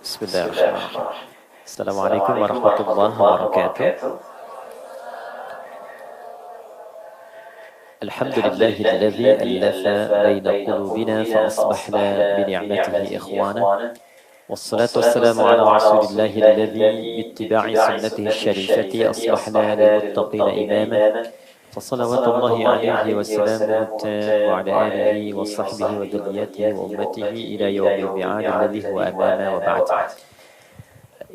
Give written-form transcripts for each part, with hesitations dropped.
Bismillahirrahmanirrahim. Assalamualaikum warahmatullahi wabarakatuh. Alhamdulillahilladzi allafa baina qulubina fa asbahna bi ni'matihi ikhwana. Wassalatu wassalamu ala rasulillahi alladzi bittiba'i sunnatihi syarifati asbahna lil muttaqina imama. Fassalawatullahi alaihi wassalamu wa ala alihi wa sahbihi wa dzurriyyatihi wa ummatihi ila yaumil mi'ad alladzi huwa amana wa ba'd.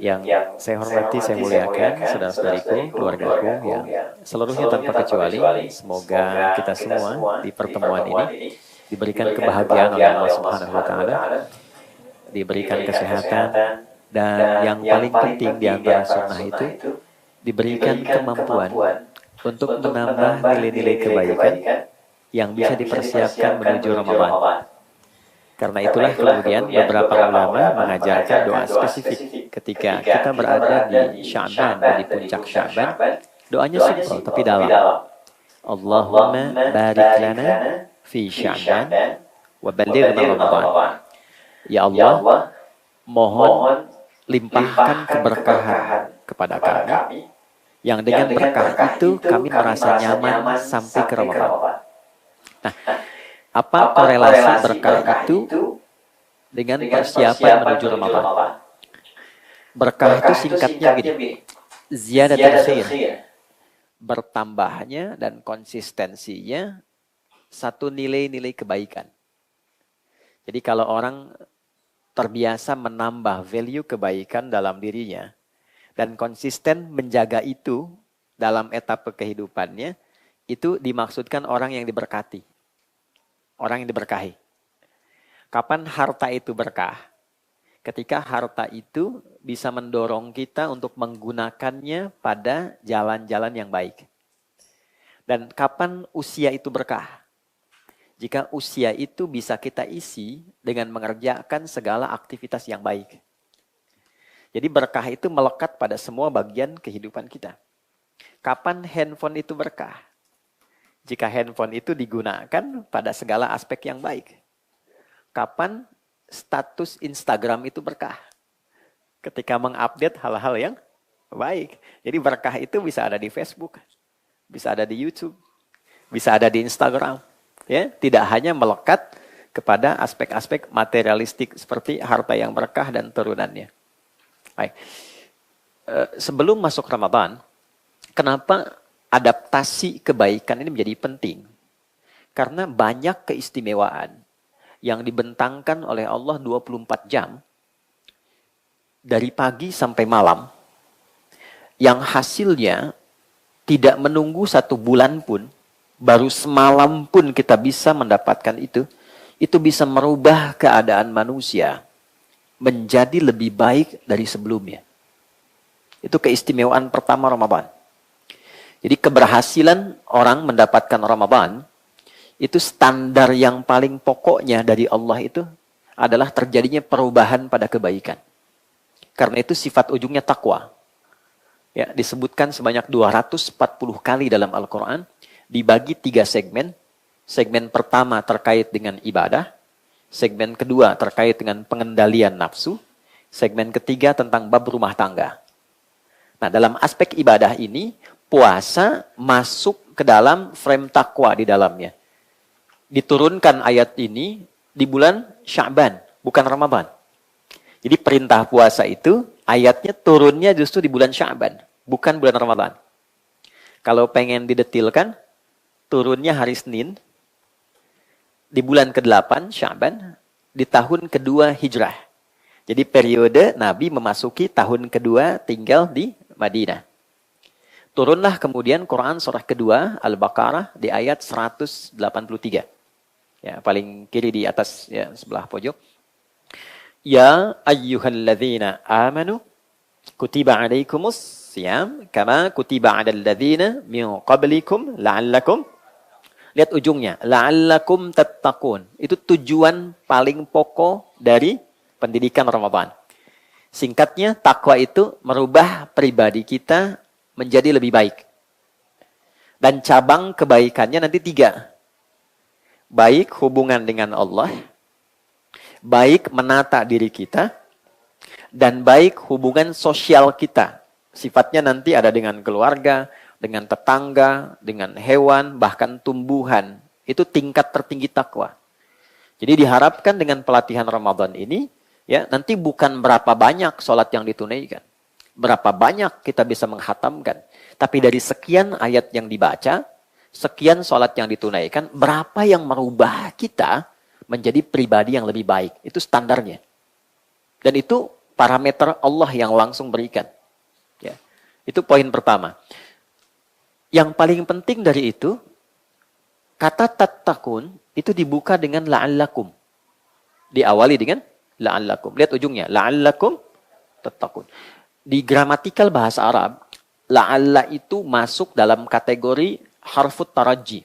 Yang saya hormati, saya muliakan saudara-saudariku, keluargaku yang seluruhnya tanpa kecuali, semoga kita semua di pertemuan ini diberikan kebahagiaan oleh Allah Subhanahu wa taala, diberikan kesehatan, dan yang paling penting di antara sunnah itu diberikan kemampuan untuk menambah nilai-nilai kebaikan yang bisa dipersiapkan menuju Ramadan. Karena itulah kemudian beberapa ulama mengajarkan doa spesifik ketika kita berada di Sya'ban, di puncak Sya'ban. Doanya simpel tapi dalam. Allahumma barik lana fi Sya'ban wa ballighna Ramadan. Ya Allah, mohon limpahkan keberkahan kepada kami, yang dengan berkah itu kami merasa nyaman sampai ke Ramadan. Nah, apa korelasi berkah itu dengan persiapan menuju Ramadan? Berkah itu singkatnya gini, ziyadatul khair, bertambahnya dan konsistensinya satu nilai-nilai kebaikan. Jadi kalau orang terbiasa menambah value kebaikan dalam dirinya dan konsisten menjaga itu dalam etapa kehidupannya, itu dimaksudkan orang yang diberkati. Orang yang diberkahi. Kapan harta itu berkah? Ketika harta itu bisa mendorong kita untuk menggunakannya pada jalan-jalan yang baik. Dan kapan usia itu berkah? Jika usia itu bisa kita isi dengan mengerjakan segala aktivitas yang baik. Jadi berkah itu melekat pada semua bagian kehidupan kita. Kapan handphone itu berkah? Jika handphone itu digunakan pada segala aspek yang baik. Kapan status Instagram itu berkah? Ketika mengupdate hal-hal yang baik. Jadi berkah itu bisa ada di Facebook, bisa ada di YouTube, bisa ada di Instagram. Ya, tidak hanya melekat kepada aspek-aspek materialistik seperti harta yang berkah dan turunannya. Baik. Sebelum masuk Ramadan, kenapa adaptasi kebaikan ini menjadi penting? Karena banyak keistimewaan yang dibentangkan oleh Allah 24 jam dari pagi sampai malam, yang hasilnya tidak menunggu 1 bulan pun, baru semalam pun kita bisa mendapatkan itu bisa merubah keadaan manusia menjadi lebih baik dari sebelumnya. Itu keistimewaan pertama Ramadan. Jadi keberhasilan orang mendapatkan Ramadan, itu standar yang paling pokoknya dari Allah itu adalah terjadinya perubahan pada kebaikan. Karena itu sifat ujungnya takwa. Ya, disebutkan sebanyak 240 kali dalam Al-Quran, dibagi 3 segmen. Segmen pertama terkait dengan ibadah, segmen kedua terkait dengan pengendalian nafsu, segmen ketiga tentang bab rumah tangga. Nah, dalam aspek ibadah ini, puasa masuk ke dalam frame takwa di dalamnya. Diturunkan ayat ini di bulan Sya'ban, bukan Ramadan. Jadi perintah puasa itu ayatnya turunnya justru di bulan Sya'ban, bukan bulan Ramadan. Kalau pengen didetilkan, turunnya hari Senin di bulan ke-8 Sya'ban di tahun kedua Hijrah. Jadi periode Nabi memasuki tahun kedua tinggal di Madinah. Turunlah kemudian Quran surah kedua Al-Baqarah di ayat 183. Ya, paling kiri di atas ya, sebelah pojok. Ya ayyuhalladzina amanu kutiba alaikumus siyam kama kutiba 'alal ladzina min qablikum la'allakum. Lihat ujungnya, la'allakum tattaqun. Itu tujuan paling pokok dari pendidikan Ramadan. Singkatnya, takwa itu merubah pribadi kita menjadi lebih baik. Dan cabang kebaikannya nanti 3. Baik hubungan dengan Allah, baik menata diri kita, Dan baik hubungan sosial kita. Sifatnya nanti ada dengan keluarga, dengan tetangga, dengan hewan, bahkan tumbuhan. Itu tingkat tertinggi takwa. Jadi diharapkan dengan pelatihan Ramadan ini, ya nanti bukan berapa banyak sholat yang ditunaikan. Berapa banyak kita bisa menghatamkan. Tapi dari sekian ayat yang dibaca, sekian sholat yang ditunaikan, berapa yang merubah kita menjadi pribadi yang lebih baik. Itu standarnya. Dan itu parameter Allah yang langsung berikan. Ya. Itu poin pertama. Yang paling penting dari itu, kata tattaqun itu dibuka dengan la'allakum. Diawali dengan la'allakum. Lihat ujungnya. La'allakum tattaqun. Di gramatikal bahasa Arab, la'alla itu masuk dalam kategori harfut taraji.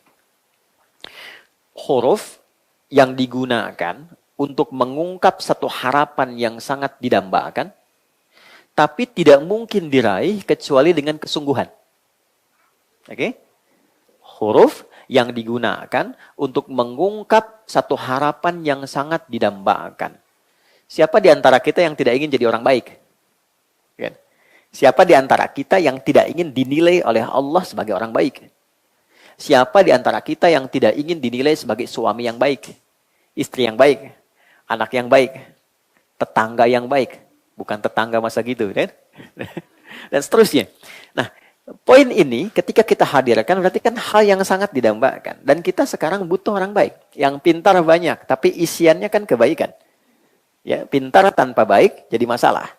Huruf yang digunakan untuk mengungkap satu harapan yang sangat didambakan, tapi tidak mungkin diraih kecuali dengan kesungguhan. Oke? Huruf yang digunakan untuk mengungkap satu harapan yang sangat didambakan. Siapa di antara kita yang tidak ingin jadi orang baik? Siapa di antara kita yang tidak ingin dinilai oleh Allah sebagai orang baik? Siapa di antara kita yang tidak ingin dinilai sebagai suami yang baik? Istri yang baik? Anak yang baik? Tetangga yang baik? Bukan tetangga masa gitu, kan? Dan seterusnya. Nah, poin ini ketika kita hadirkan berarti kan hal yang sangat didambakan. Dan kita sekarang butuh orang baik. Yang pintar banyak, tapi isiannya kan kebaikan. Ya, pintar tanpa baik jadi masalah.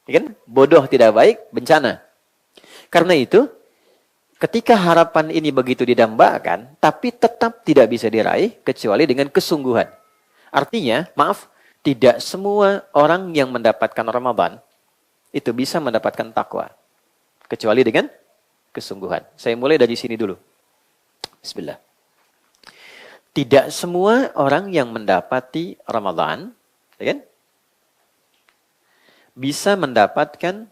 Ya kan? Bodoh tidak baik, bencana. Karena itu, ketika harapan ini begitu didambakan, tapi tetap tidak bisa diraih kecuali dengan kesungguhan. Artinya, maaf, tidak semua orang yang mendapatkan Ramadan itu bisa mendapatkan takwa. Kecuali dengan kesungguhan. Saya mulai dari sini dulu. Bismillah. Tidak semua orang yang mendapati Ramadan, ya kan? Bisa mendapatkan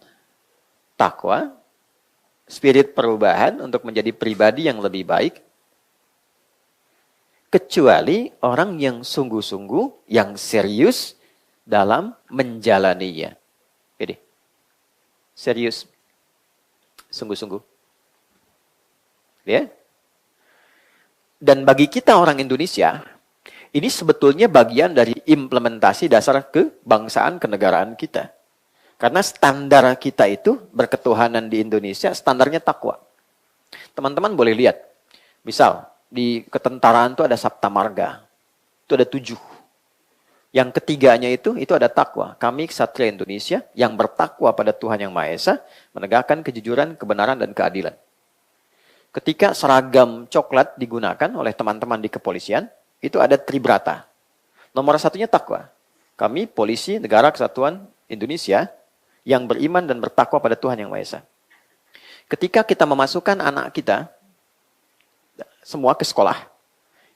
takwa, spirit perubahan untuk menjadi pribadi yang lebih baik, kecuali orang yang sungguh-sungguh, yang serius dalam menjalaninya. Jadi, serius, sungguh-sungguh. Ya. Dan bagi kita orang Indonesia, ini sebetulnya bagian dari implementasi dasar kebangsaan kenegaraan kita. Karena standar kita itu berketuhanan di Indonesia, standarnya takwa. Teman-teman boleh lihat. Misal, di ketentaraan itu ada Sabta Marga. Itu ada 7. Yang ketiganya itu ada takwa. Kami Ksatria Indonesia yang bertakwa pada Tuhan Yang Maha Esa, menegakkan kejujuran, kebenaran, dan keadilan. Ketika seragam coklat digunakan oleh teman-teman di kepolisian, itu ada tribrata. Nomor 1-nya takwa. Kami Polisi Negara Kesatuan Indonesia yang beriman dan bertakwa pada Tuhan Yang Maha Esa. Ketika kita memasukkan anak kita semua ke sekolah,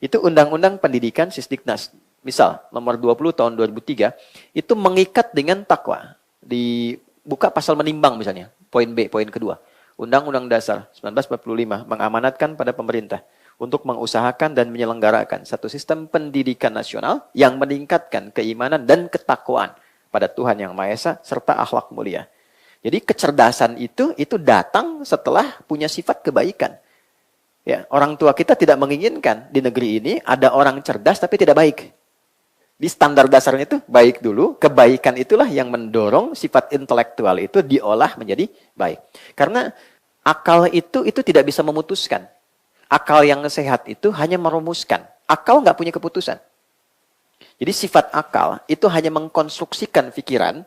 itu Undang-Undang Pendidikan Sisdiknas, misal nomor 20 tahun 2003, itu mengikat dengan takwa. Dibuka pasal menimbang misalnya, poin B, poin kedua. Undang-Undang Dasar 1945 mengamanatkan pada pemerintah untuk mengusahakan dan menyelenggarakan satu sistem pendidikan nasional yang meningkatkan keimanan dan ketakwaan pada Tuhan Yang Maha Esa serta akhlak mulia. Jadi kecerdasan itu datang setelah punya sifat kebaikan. Ya, orang tua kita tidak menginginkan di negeri ini ada orang cerdas tapi tidak baik. Di standar dasarnya itu baik dulu, kebaikan itulah yang mendorong sifat intelektual itu diolah menjadi baik. Karena akal itu tidak bisa memutuskan. Akal yang sehat itu hanya merumuskan. Akal nggak punya keputusan. Jadi sifat akal itu hanya mengkonstruksikan pikiran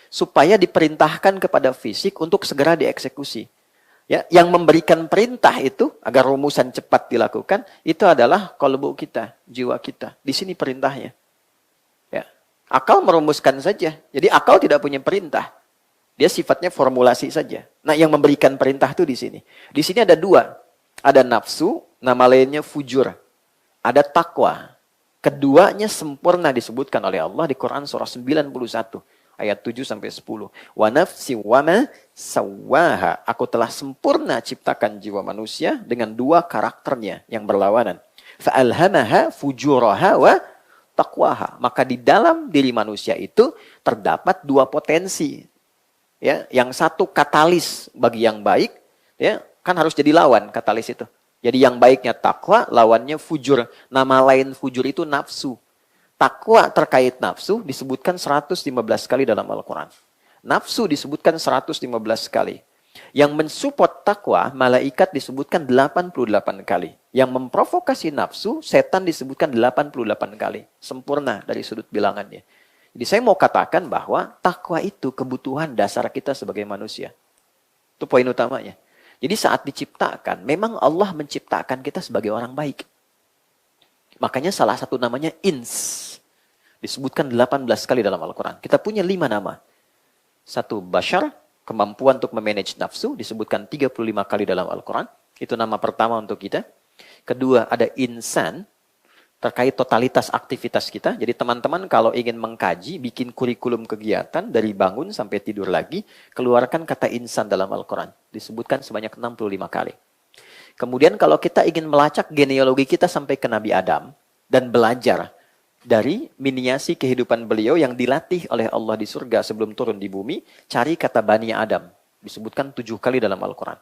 supaya diperintahkan kepada fisik untuk segera dieksekusi. Ya, yang memberikan perintah itu agar rumusan cepat dilakukan itu adalah qalbu kita, jiwa kita. Di sini perintahnya. Ya. Akal merumuskan saja. Jadi akal tidak punya perintah. Dia sifatnya formulasi saja. Nah, yang memberikan perintah itu di sini. Di sini ada 2. Ada nafsu, nama lainnya fujur. Ada takwa. Keduanya sempurna disebutkan oleh Allah di Quran surah 91 ayat 7 sampai 10. Wa nafsi wa ma sawwaha. Aku telah sempurna ciptakan jiwa manusia dengan 2 karakternya yang berlawanan. Fa alhamaha fujuraha wa taqwaha. Maka di dalam diri manusia itu terdapat dua potensi. Ya, yang satu katalis bagi yang baik, ya, kan harus jadi lawan katalis itu. Jadi yang baiknya takwa, lawannya fujur. Nama lain fujur itu nafsu. Takwa terkait nafsu disebutkan 115 kali dalam Al-Quran. Nafsu disebutkan 115 kali. Yang mensupport takwa, malaikat disebutkan 88 kali. Yang memprovokasi nafsu, setan disebutkan 88 kali. Sempurna dari sudut bilangannya. Jadi saya mau katakan bahwa takwa itu kebutuhan dasar kita sebagai manusia. Itu poin utamanya. Jadi saat diciptakan, memang Allah menciptakan kita sebagai orang baik. Makanya salah satu namanya ins. Disebutkan 18 kali dalam Al-Quran. Kita punya 5 nama. Satu, bashar, kemampuan untuk memanage nafsu, disebutkan 35 kali dalam Al-Quran. Itu nama pertama untuk kita. Kedua, ada insan, terkait totalitas aktivitas kita. Jadi teman-teman kalau ingin mengkaji, bikin kurikulum kegiatan, dari bangun sampai tidur lagi, keluarkan kata insan dalam Al-Quran. Disebutkan sebanyak 65 kali. Kemudian kalau kita ingin melacak genealogi kita sampai ke Nabi Adam, dan belajar dari miniasi kehidupan beliau yang dilatih oleh Allah di surga sebelum turun di bumi, cari kata Bani Adam. Disebutkan 7 kali dalam Al-Quran.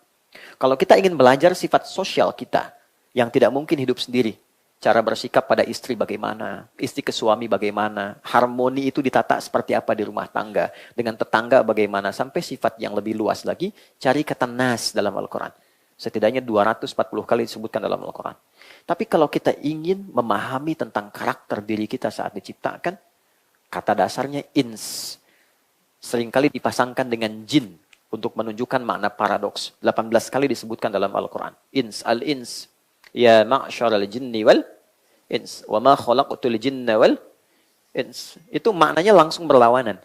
Kalau kita ingin belajar sifat sosial kita, yang tidak mungkin hidup sendiri, cara bersikap pada istri bagaimana, istri ke suami bagaimana, harmoni itu ditata seperti apa di rumah tangga, dengan tetangga bagaimana, sampai sifat yang lebih luas lagi, cari kata nas dalam Al-Quran. Setidaknya 240 kali disebutkan dalam Al-Quran. Tapi kalau kita ingin memahami tentang karakter diri kita saat diciptakan, kata dasarnya ins. Seringkali dipasangkan dengan jin untuk menunjukkan makna paradoks. 18 kali disebutkan dalam Al-Quran. Ins, al-ins. Ya ma'syaral jinni wal ins. Wa ma khalaqtul jinna wal ins. Itu maknanya langsung berlawanan.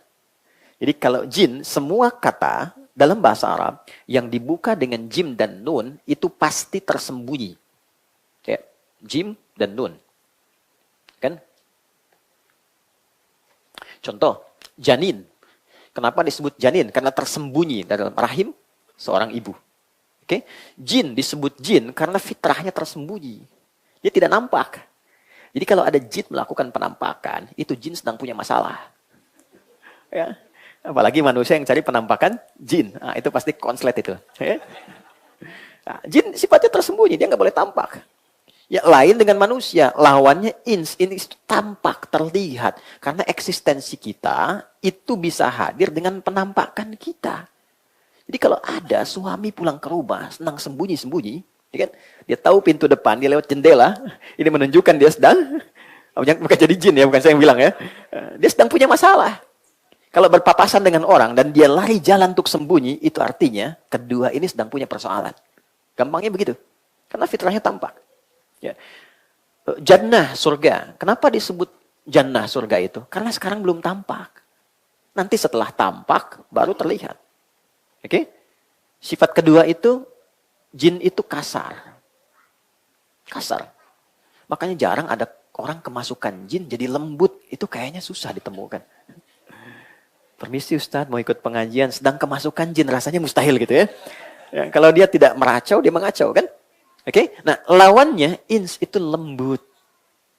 Jadi kalau jin, semua kata dalam bahasa Arab yang dibuka dengan jim dan nun itu pasti tersembunyi. Ya, jim dan nun. Kan? Contoh, janin. Kenapa disebut janin? Karena tersembunyi dalam rahim seorang ibu. Oke? Jin disebut jin karena fitrahnya tersembunyi. Dia tidak nampak. Jadi kalau ada jin melakukan penampakan, itu jin sedang punya masalah. Ya. Apalagi manusia yang cari penampakan jin. Nah, itu pasti konslet itu. Ya. Nah, jin sifatnya tersembunyi, dia nggak boleh tampak. Ya, lain dengan manusia, lawannya ins. Ini itu tampak, terlihat. Karena eksistensi kita itu bisa hadir dengan penampakan kita. Jadi kalau ada suami pulang ke rumah, senang sembunyi-sembunyi, ya kan? Dia tahu pintu depan, dia lewat jendela, ini menunjukkan dia sedang, bukan jadi jin ya, bukan saya yang bilang ya. Dia sedang punya masalah. Kalau berpapasan dengan orang dan dia lari jalan untuk sembunyi, itu artinya kedua ini sedang punya persoalan. Gampangnya begitu. Karena fitrahnya tampak. Ya. Jannah, surga. Kenapa disebut jannah, surga itu? Karena sekarang belum tampak. Nanti setelah tampak, baru terlihat. Oke? Sifat kedua itu, jin itu kasar. Kasar. Makanya jarang ada orang kemasukan jin jadi lembut. Itu kayaknya susah ditemukan. Permisi Ustadz, mau ikut pengajian, sedang kemasukan jin, rasanya mustahil gitu ya. Ya, kalau dia tidak meracau, dia mengacau kan? Oke? Nah, lawannya ins itu lembut.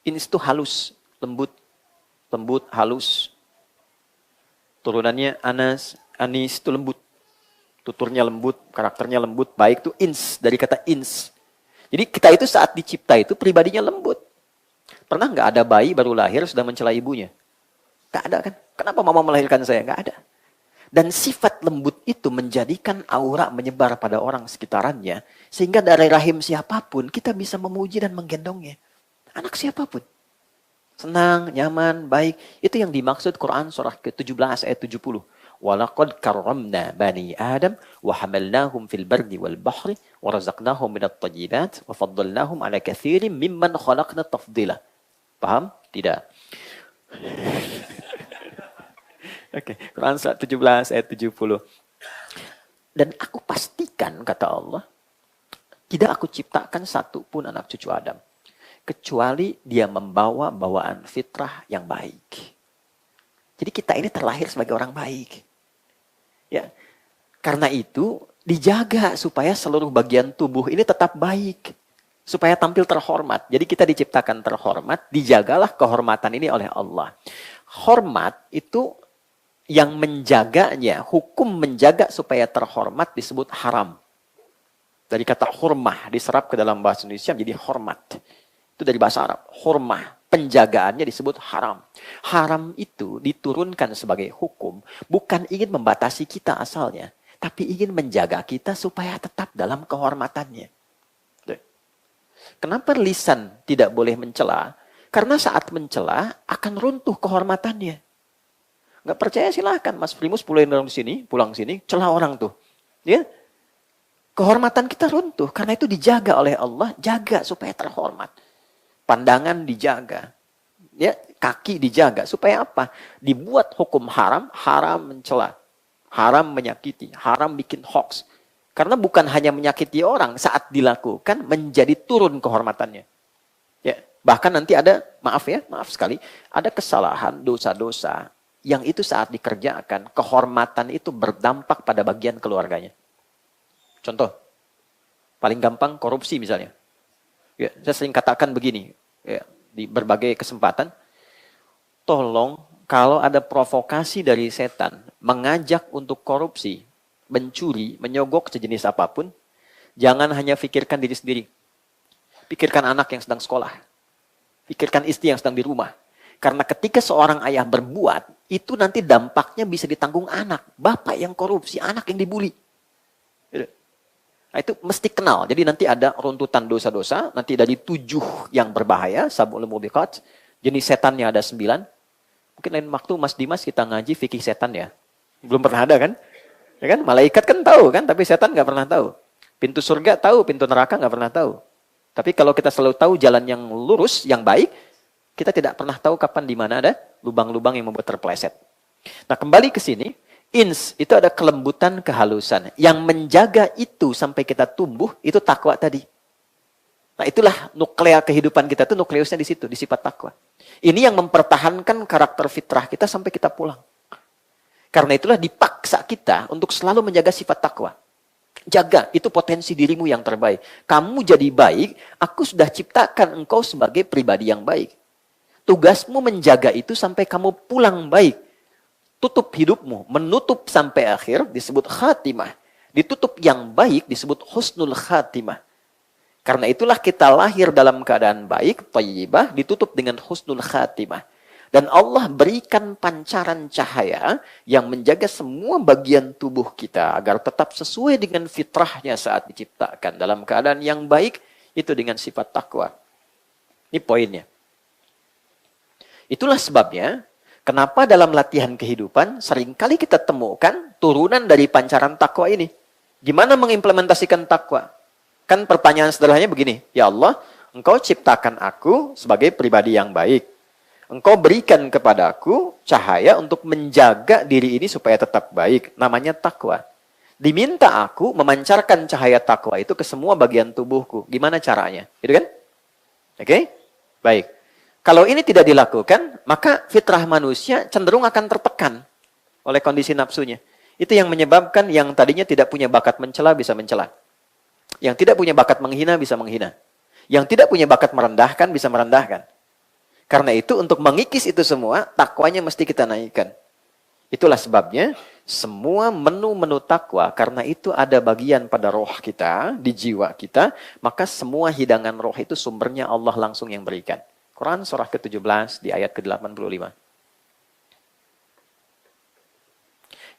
Ins itu halus, lembut. Lembut, halus. Turunannya Anas, Anis itu lembut. Tuturnya lembut, karakternya lembut, baik itu ins, dari kata ins. Jadi kita itu saat dicipta itu pribadinya lembut. Pernah nggak ada bayi baru lahir sudah mencela ibunya? Nggak ada kan? Kenapa mama melahirkan saya? Nggak ada. Dan sifat lembut itu menjadikan aura menyebar pada orang sekitarannya. Sehingga dari rahim siapapun kita bisa memuji dan menggendongnya. Anak siapapun. Senang, nyaman, baik. Itu yang dimaksud Quran surah ke-17 ayat 70. وَلَقَدْ كَرَّمْنَا بَنِي آدَمَ وَحَمَلْنَاهُمْ فِي الْبَرِّ وَالْبَحْرِ وَرَزَقْنَاهُمْ مِنَ الطَّيِّبَاتِ وَفَضَّلْنَاهُمْ عَلَى كَثِيرٍ مِمَّنْ خَلَقْنَا تَفْضِيلًا. Paham? Tidak. Oke, Quran surat 17 ayat 70. Dan aku pastikan, kata Allah, tidak aku ciptakan satu pun anak cucu Adam. Kecuali dia membawa bawaan fitrah yang baik. Jadi kita ini terlahir sebagai orang baik. Ya, karena itu dijaga supaya seluruh bagian tubuh ini tetap baik. supaya tampil terhormat. Jadi kita diciptakan terhormat, dijagalah kehormatan ini oleh Allah. Hormat itu yang menjaganya, hukum menjaga supaya terhormat disebut haram. Dari kata hurmah diserap ke dalam bahasa Indonesia menjadi hormat. Itu dari bahasa Arab. Hurmah, penjagaannya disebut haram. Haram itu diturunkan sebagai hukum, bukan ingin membatasi kita asalnya, tapi ingin menjaga kita supaya tetap dalam kehormatannya. Kenapa lisan tidak boleh mencela? Karena saat mencela akan runtuh kehormatannya. Nggak percaya silahkan, Mas Primus pulang sini, celah orang tuh. Ya, kehormatan kita runtuh, karena itu dijaga oleh Allah, jaga supaya terhormat. Pandangan dijaga, ya, kaki dijaga, supaya apa? Dibuat hukum haram, haram mencela, haram menyakiti, haram bikin hoax. Karena bukan hanya menyakiti orang, saat dilakukan menjadi turun kehormatannya. Ya, bahkan nanti ada, maaf sekali, ada kesalahan, dosa-dosa, yang itu saat dikerjakan, kehormatan itu berdampak pada bagian keluarganya. Contoh, paling gampang korupsi misalnya. Ya, saya sering katakan begini, ya, di berbagai kesempatan, tolong kalau ada provokasi dari setan, mengajak untuk korupsi, mencuri, menyogok sejenis apapun, jangan hanya pikirkan diri sendiri. Pikirkan anak yang sedang sekolah. Pikirkan istri yang sedang di rumah. Karena ketika seorang ayah berbuat, itu nanti dampaknya bisa ditanggung anak. Bapak yang korupsi, anak yang dibully. Nah, itu mesti kenal. Jadi nanti ada runtutan dosa-dosa. Nanti dari 7 yang berbahaya. Sab'ul mubiqat. Jenis setannya ada 9. Mungkin lain waktu Mas Dimas kita ngaji fikih setan ya. Belum pernah ada kan? Ya kan? Malaikat kan tahu kan? Tapi setan nggak pernah tahu. Pintu surga tahu, pintu neraka nggak pernah tahu. Tapi kalau kita selalu tahu jalan yang lurus, yang baik, kita tidak pernah tahu kapan di mana ada lubang-lubang yang membuat terpeleset. Nah, kembali ke sini. Ins, itu ada kelembutan, kehalusan. Yang menjaga itu sampai kita tumbuh, itu takwa tadi. Nah, itulah nuklea kehidupan kita itu, nukleusnya di situ, di sifat takwa. Ini yang mempertahankan karakter fitrah kita sampai kita pulang. Karena itulah dipaksa kita untuk selalu menjaga sifat takwa. Jaga, itu potensi dirimu yang terbaik. Kamu jadi baik, aku sudah ciptakan engkau sebagai pribadi yang baik. Tugasmu menjaga itu sampai kamu pulang baik. Tutup hidupmu, menutup sampai akhir disebut khatimah. Ditutup yang baik disebut husnul khatimah. Karena itulah kita lahir dalam keadaan baik, thayyibah, ditutup dengan husnul khatimah. Dan Allah berikan pancaran cahaya yang menjaga semua bagian tubuh kita agar tetap sesuai dengan fitrahnya saat diciptakan. Dalam keadaan yang baik, itu dengan sifat takwa. Ini poinnya. Itulah sebabnya, kenapa dalam latihan kehidupan seringkali kita temukan turunan dari pancaran takwa ini. Gimana mengimplementasikan takwa? Kan pertanyaan sederhananya begini, ya Allah, Engkau ciptakan aku sebagai pribadi yang baik. Engkau berikan kepadaku cahaya untuk menjaga diri ini supaya tetap baik. Namanya takwa. Diminta aku memancarkan cahaya takwa itu ke semua bagian tubuhku. Gimana caranya? Gitu kan? Oke? Baik. Kalau ini tidak dilakukan, maka fitrah manusia cenderung akan tertekan oleh kondisi nafsunya. Itu yang menyebabkan yang tadinya tidak punya bakat mencela bisa mencela. Yang tidak punya bakat menghina bisa menghina. Yang tidak punya bakat merendahkan bisa merendahkan. Karena itu untuk mengikis itu semua, takwanya mesti kita naikkan. Itulah sebabnya semua menu-menu takwa, karena itu ada bagian pada roh kita, di jiwa kita, maka semua hidangan roh itu sumbernya Allah langsung yang berikan. Quran surah ke-17 di ayat ke-85.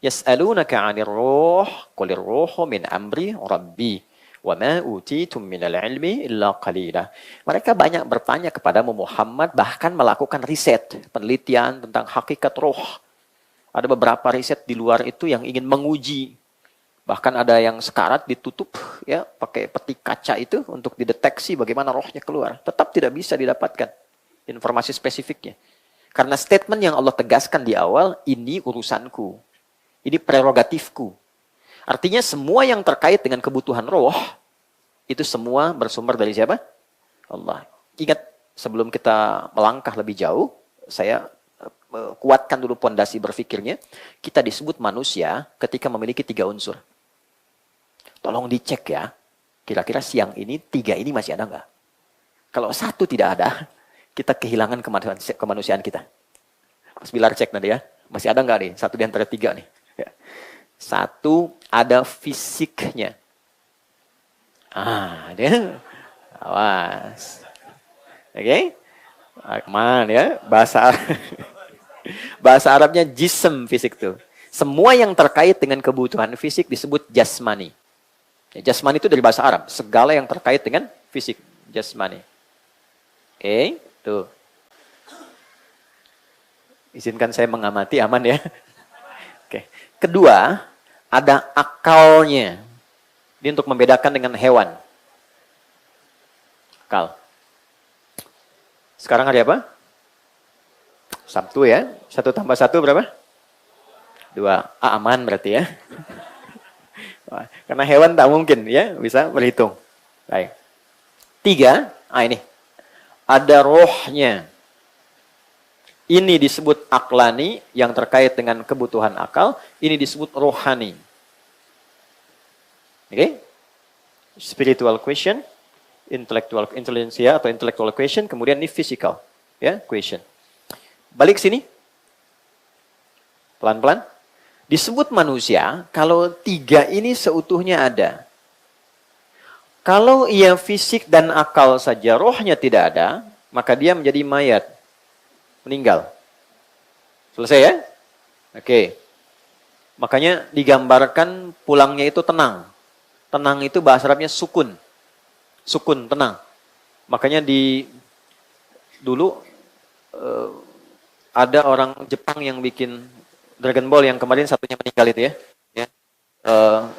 Yas'alunaka 'anir ruh, qulir ruhu min amri rabbi, wa ma utitum minal ilmi illa qalila. Mereka banyak bertanya kepadamu Muhammad, bahkan melakukan riset, penelitian tentang hakikat roh. Ada beberapa riset di luar itu yang ingin menguji. Bahkan ada yang sekarat ditutup ya pakai peti kaca itu untuk dideteksi bagaimana rohnya keluar. Tetap tidak bisa didapatkan informasi spesifiknya. Karena statement yang Allah tegaskan di awal, ini urusanku. Ini prerogatifku. Artinya semua yang terkait dengan kebutuhan roh, itu semua bersumber dari siapa? Allah. Ingat, sebelum kita melangkah lebih jauh, saya kuatkan dulu pondasi berfikirnya. Kita disebut manusia ketika memiliki 3 unsur. Tolong dicek ya, kira-kira siang ini 3 ini masih ada nggak? Kalau satu tidak ada, kita kehilangan kemanusiaan kita. Mas Bilar cek nanti ya. Masih ada nggak nih? Satu di antara tiga nih. Ya. Satu, ada fisiknya. Dia. Awas. Oke? Aman ya. Bahasa Arabnya jism fisik tuh. Semua yang terkait dengan kebutuhan fisik disebut jasmani. Ya, jasmani itu dari bahasa Arab. Segala yang terkait dengan fisik. Jasmani. Oke, tuh. Izinkan saya mengamati, aman ya. Oke. Kedua, ada akalnya. Ini untuk membedakan dengan hewan. Akal. Sekarang hari apa? Sabtu ya. 1 tambah 1 berapa? 2. Aman berarti ya. Karena hewan tak mungkin ya bisa berhitung. Baik. 3, ini. Ada rohnya. Ini disebut aklani yang terkait dengan kebutuhan akal. Ini disebut rohani. Oke? Spiritual question, intellectual intelligentsia atau intellectual question, kemudian ini physical ya, question. Balik sini. Pelan-pelan. Disebut manusia kalau 3 ini seutuhnya ada. Kalau ia fisik dan akal saja, rohnya tidak ada, maka dia menjadi mayat. Meninggal. Selesai ya? Oke. Makanya digambarkan pulangnya itu tenang. Tenang itu bahasa Arabnya sukun. Sukun, tenang. Makanya dulu ada orang Jepang yang bikin Dragon Ball yang kemarin satunya meninggal itu ya.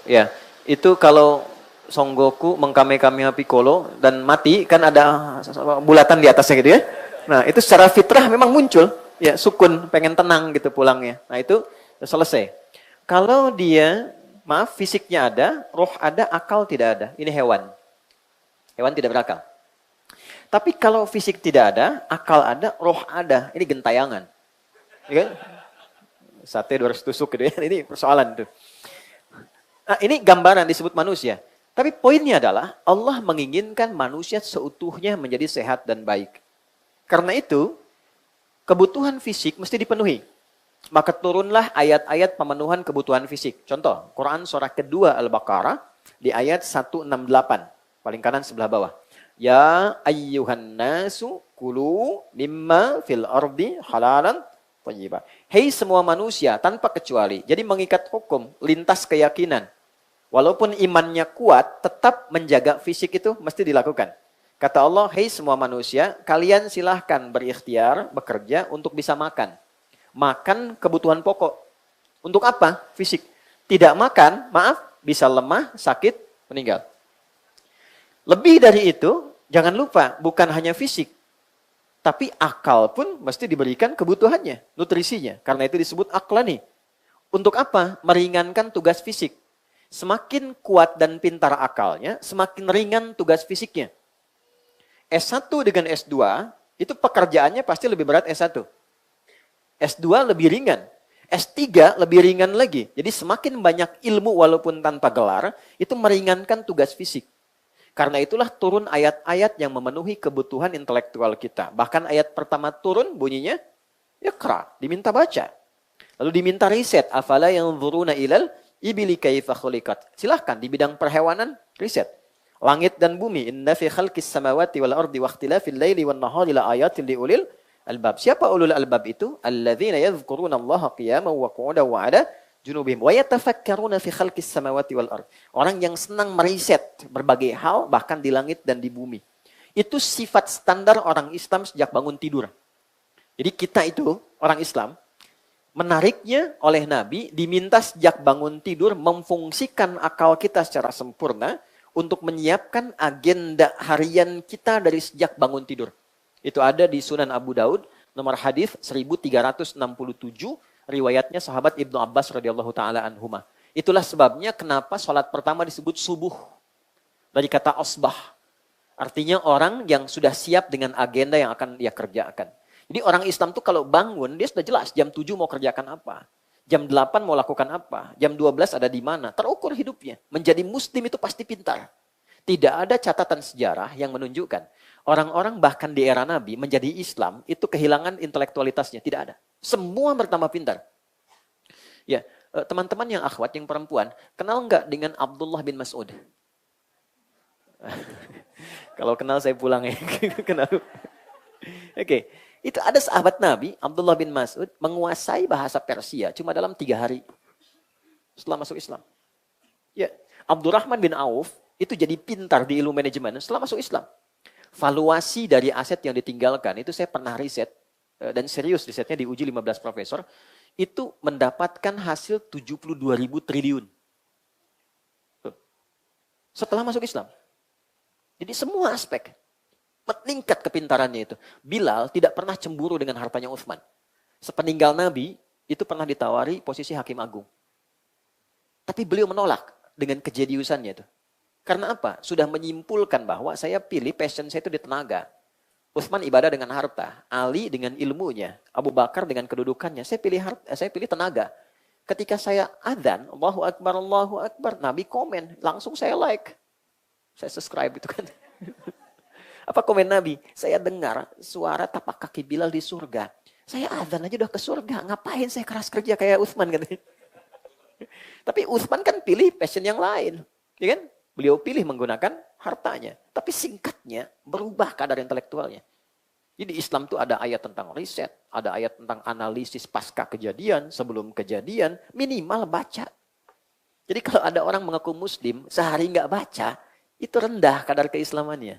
Ya. Itu kalau Son Goku mengkamehameha Piccolo dan mati, kan ada bulatan di atasnya gitu ya. Nah, itu secara fitrah memang muncul. Ya, sukun, pengen tenang gitu pulangnya. Nah, itu selesai. Kalau dia, fisiknya ada, roh ada, akal tidak ada. Ini hewan. Hewan tidak berakal. Tapi kalau fisik tidak ada, akal ada, roh ada. Ini gentayangan. Ya kan? Sate 200 tusuk gitu ya. Ini persoalan tuh. Nah, ini gambaran disebut manusia. Tapi poinnya adalah Allah menginginkan manusia seutuhnya menjadi sehat dan baik. Karena itu, kebutuhan fisik mesti dipenuhi. Maka turunlah ayat-ayat pemenuhan kebutuhan fisik. Contoh, Quran surah kedua Al-Baqarah di ayat 168. Paling kanan sebelah bawah. Ya ayyuhan nasu kulu mimma fil ardi halalan thayyiba. Hei semua manusia tanpa kecuali. Jadi mengikat hukum, lintas keyakinan. Walaupun imannya kuat, tetap menjaga fisik itu mesti dilakukan. Kata Allah, hei semua manusia, kalian silahkan berikhtiar, bekerja untuk bisa makan. Makan kebutuhan pokok. Untuk apa? Fisik. Tidak makan, bisa lemah, sakit, meninggal. Lebih dari itu, jangan lupa, bukan hanya fisik. Tapi akal pun mesti diberikan kebutuhannya, nutrisinya. Karena itu disebut aklani. Untuk apa? Meringankan tugas fisik. Semakin kuat dan pintar akalnya, semakin ringan tugas fisiknya. S1 dengan S2, itu pekerjaannya pasti lebih berat S1. S2 lebih ringan. S3 lebih ringan lagi. Jadi semakin banyak ilmu walaupun tanpa gelar, itu meringankan tugas fisik. Karena itulah turun ayat-ayat yang memenuhi kebutuhan intelektual kita. Bahkan ayat pertama turun bunyinya, Iqra, diminta baca. Lalu diminta riset, afala yanzuruna ilal ibili kaifa khuliqat. Silahkan di bidang perhewanan, riset. Langit dan bumi, inna fi khalqis samawati wal ardi wa ikhtilafil laili wan nahari la ayatin liulil albab. Siapa ulul albab itu? Alladzina yadhkuruna Allaha qiyaman wa qu'udan wa 'ala junubihim wa yatafakkaruna fi khalqis samawati wal ard. Orang yang senang meriset berbagai hal bahkan di langit dan di bumi. Itu sifat standar orang Islam sejak bangun tidur. Jadi kita itu orang Islam menariknya oleh Nabi diminta sejak bangun tidur memfungsikan akal kita secara sempurna untuk menyiapkan agenda harian kita dari sejak bangun tidur. Itu ada di Sunan Abu Daud, nomor hadis 1367, riwayatnya sahabat Ibnu Abbas radhiyallahu taala anhuma. Itulah sebabnya kenapa sholat pertama disebut subuh. Dari kata asbah. Artinya orang yang sudah siap dengan agenda yang akan dia kerjakan. Jadi orang Islam tuh kalau bangun, dia sudah jelas jam 7 mau kerjakan apa. Jam 8 mau lakukan apa? Jam 12 ada di mana? Terukur hidupnya. Menjadi muslim itu pasti pintar. Tidak ada catatan sejarah yang menunjukkan orang-orang bahkan di era Nabi menjadi Islam itu kehilangan intelektualitasnya. Tidak ada. Semua bertambah pintar. Ya, teman-teman yang akhwat, yang perempuan, kenal nggak dengan Abdullah bin Mas'ud? Kalau kenal saya pulang ya. Kenal. Oke. Itu ada sahabat Nabi, Abdullah bin Mas'ud, menguasai bahasa Persia cuma dalam 3 hari setelah masuk Islam. Ya, Abdurrahman bin Auf itu jadi pintar di ilmu manajemen setelah masuk Islam. Valuasi dari aset yang ditinggalkan, itu saya pernah riset, dan serius risetnya diuji 15 profesor, itu mendapatkan hasil 72.000 triliun. Setelah masuk Islam. Jadi semua aspek. Meningkat kepintarannya itu. Bilal tidak pernah cemburu dengan hartanya Utsman. Sepeninggal Nabi, itu pernah ditawari posisi hakim agung. Tapi beliau menolak dengan kejeniusannya itu. Karena apa? Sudah menyimpulkan bahwa saya pilih passion saya itu di tenaga. Utsman ibadah dengan harta, Ali dengan ilmunya, Abu Bakar dengan kedudukannya. Saya pilih tenaga. Ketika saya adzan, Allahu Akbar, Nabi komen, langsung saya like. Saya subscribe itu kan. Apa komen Nabi? Saya dengar suara tapak kaki Bilal di surga. Saya adzan aja udah ke surga. Ngapain saya keras kerja kayak Utsman katanya. Tapi Utsman kan pilih passion yang lain. Ya kan? Beliau pilih menggunakan hartanya. Tapi singkatnya berubah kadar intelektualnya. Jadi Islam itu ada ayat tentang riset. Ada ayat tentang analisis pasca kejadian. Sebelum kejadian. Minimal baca. Jadi kalau ada orang mengaku muslim. Sehari nggak baca. Itu rendah kadar keislamannya.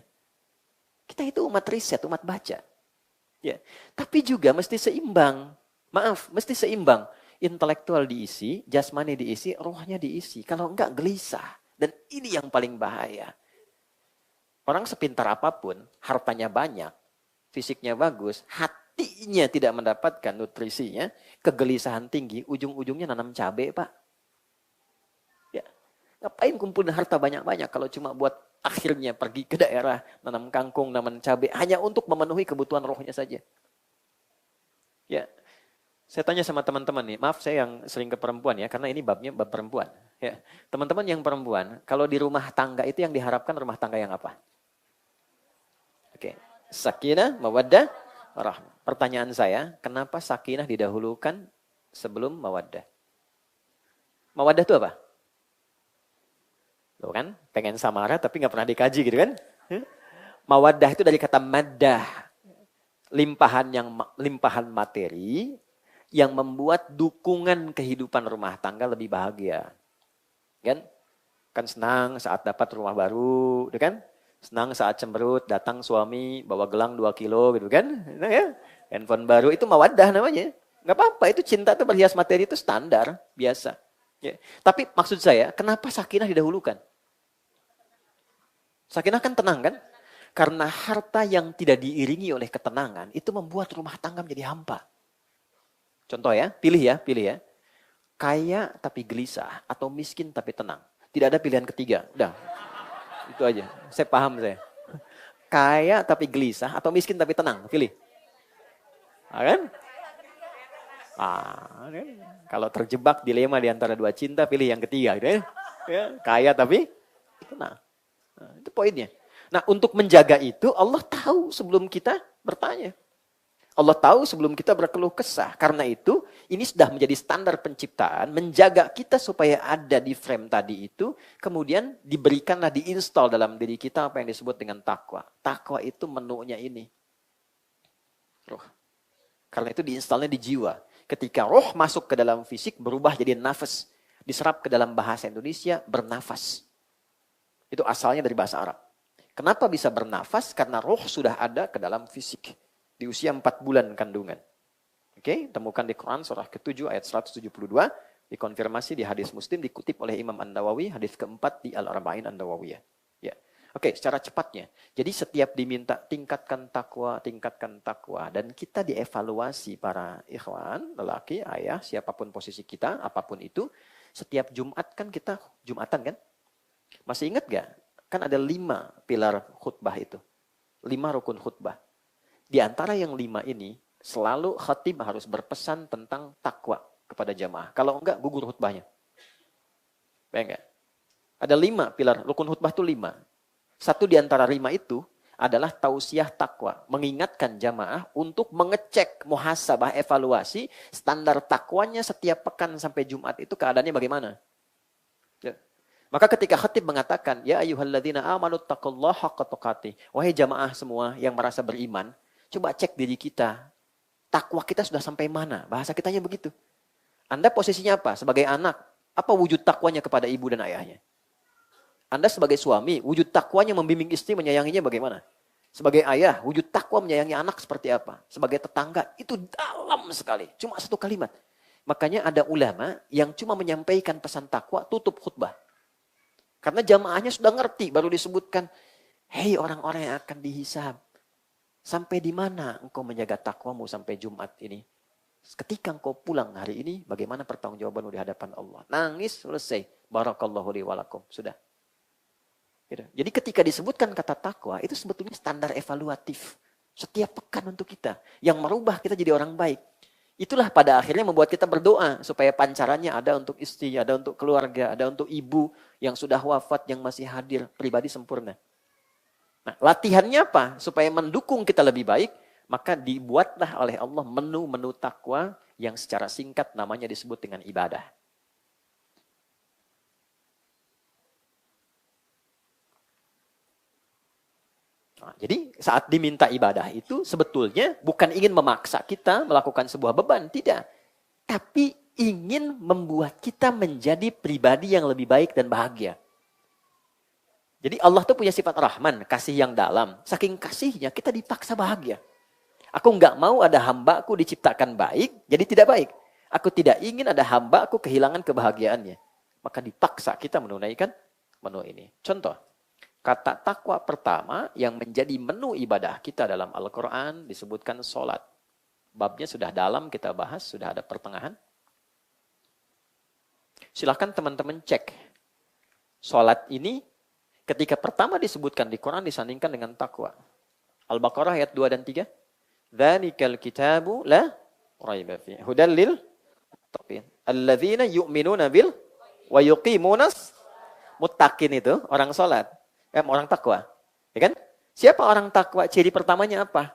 Kita itu umat riset, umat baca. Ya. Tapi juga mesti seimbang. Maaf, mesti seimbang. Intelektual diisi, jasmani diisi, rohnya diisi. Kalau enggak gelisah. Dan ini yang paling bahaya. Orang sepintar apapun, hartanya banyak, fisiknya bagus, hatinya tidak mendapatkan nutrisinya, kegelisahan tinggi, ujung-ujungnya nanam cabai, Pak. Ya. Ngapain kumpulin harta banyak-banyak kalau cuma buat akhirnya pergi ke daerah, nanam kangkung, nanam cabai, hanya untuk memenuhi kebutuhan rohnya saja. Ya, saya tanya sama teman-teman nih, maaf saya yang sering ke perempuan ya, karena ini babnya bab perempuan. Ya, teman-teman yang perempuan, kalau di rumah tangga itu yang diharapkan rumah tangga yang apa? Oke, sakinah, mawaddah, rahmah. Pertanyaan saya, kenapa sakinah didahulukan sebelum mawaddah? Mawaddah itu apa? Loh kan, pengen samara tapi nggak pernah dikaji gitu kan. Mawaddah itu dari kata maddah. Limpahan materi yang membuat dukungan kehidupan rumah tangga lebih bahagia. Kan? Kan senang saat dapat rumah baru, gitu kan? Senang saat cemberut, datang suami bawa gelang 2 kilo gitu kan. Nah, ya. Handphone baru itu mawaddah namanya. Nggak apa-apa, itu cinta itu berhias materi itu standar, biasa. Ya. Tapi maksud saya, kenapa sakinah didahulukan? Sakinah kan tenang kan? Karena harta yang tidak diiringi oleh ketenangan, itu membuat rumah tangga menjadi hampa. Contoh ya, pilih ya. Kaya tapi gelisah, atau miskin tapi tenang. Tidak ada pilihan ketiga, udah. Itu aja, saya paham saya. Kaya tapi gelisah, atau miskin tapi tenang, pilih. Kan? Kan? Kalau terjebak dilema di antara dua cinta, pilih yang ketiga. Gitu ya. Kaya tapi tenang. Nah, itu poinnya. Nah, untuk menjaga itu, Allah tahu sebelum kita bertanya. Allah tahu sebelum kita berkeluh kesah. Karena itu, ini sudah menjadi standar penciptaan, menjaga kita supaya ada di frame tadi itu, kemudian diberikanlah, diinstal dalam diri kita apa yang disebut dengan takwa. Takwa itu menunya ini. Roh. Karena itu diinstalnya di jiwa. Ketika roh masuk ke dalam fisik, berubah jadi nafas. Diserap ke dalam bahasa Indonesia, bernafas. Itu asalnya dari bahasa Arab. Kenapa bisa bernafas? Karena roh sudah ada ke dalam fisik. Di usia 4 bulan kandungan. Oke, temukan di Quran surah ke-7 ayat 172. Dikonfirmasi di hadis Muslim, dikutip oleh Imam An-Nawawi, hadis keempat di Al-Arba'in An-Nawawiyah. Ya. Oke, secara cepatnya. Jadi setiap diminta tingkatkan takwa. Dan kita dievaluasi para ikhwan, lelaki, ayah, siapapun posisi kita, apapun itu. Setiap Jumat kan kita Jumatan kan? Masih ingat gak? Kan ada 5 pilar khutbah itu. 5 rukun khutbah. Di antara yang 5 ini, selalu khatib harus berpesan tentang takwa kepada jamaah. Kalau enggak, gugur khutbahnya. Bayang gak? Ada 5 pilar, rukun khutbah itu 5. Satu di antara 5 itu adalah tausiah takwa. Mengingatkan jamaah untuk mengecek, muhasabah, evaluasi standar takwanya setiap pekan sampai Jumat itu keadaannya bagaimana. Ya. Maka ketika khatib mengatakan, ya ayyuhalladzina amanu taqullaha haqqa tuqatih. Wahai jamaah semua yang merasa beriman, coba cek diri kita. Takwa kita sudah sampai mana? Bahasa kitanya begitu. Anda posisinya apa? Sebagai anak, apa wujud takwanya kepada ibu dan ayahnya? Anda sebagai suami, wujud takwanya membimbing istri, menyayanginya bagaimana? Sebagai ayah, wujud takwa menyayangi anak seperti apa? Sebagai tetangga, itu dalam sekali. Cuma satu kalimat. Makanya ada ulama yang cuma menyampaikan pesan takwa, tutup khutbah. Karena jamaahnya sudah ngerti, baru disebutkan, hei orang-orang yang akan dihisab. Sampai di mana engkau menjaga takwamu sampai Jumat ini? Ketika engkau pulang hari ini, bagaimana pertanggungjawabanmu di hadapan Allah? Nangis, selesai. Barakallahu li walakum. Sudah. Gitu. Jadi ketika disebutkan kata takwa, itu sebetulnya standar evaluatif. Setiap pekan untuk kita. Yang merubah kita jadi orang baik. Itulah pada akhirnya membuat kita berdoa. Supaya pancarannya ada untuk istri, ada untuk keluarga, ada untuk ibu yang sudah wafat, yang masih hadir. Pribadi sempurna. Nah, latihannya apa? Supaya mendukung kita lebih baik, maka dibuatlah oleh Allah menu-menu takwa yang secara singkat namanya disebut dengan ibadah. Nah, jadi saat diminta ibadah itu sebetulnya bukan ingin memaksa kita melakukan sebuah beban, tidak. Tapi ingin membuat kita menjadi pribadi yang lebih baik dan bahagia. Jadi Allah tuh punya sifat Rahman, kasih yang dalam. Saking kasihnya kita dipaksa bahagia. Aku nggak mau ada hambaku diciptakan baik, jadi tidak baik. Aku tidak ingin ada hambaku kehilangan kebahagiaannya. Maka dipaksa kita menunaikan menu ini. Contoh. Kata takwa pertama yang menjadi menu ibadah kita dalam Al-Quran disebutkan sholat. Babnya sudah dalam kita bahas, sudah ada pertengahan. Silahkan teman-teman cek. Sholat ini ketika pertama disebutkan di Quran disandingkan dengan takwa. Al-Baqarah ayat 2 dan 3. Dzalikal kitabu la raiba fihi hudal lil muttaqin. Alladzina yu'minuna bil wa yuqimunas muttaqin itu orang sholat. Orang takwa, ya kan? Siapa orang takwa? Ciri pertamanya apa?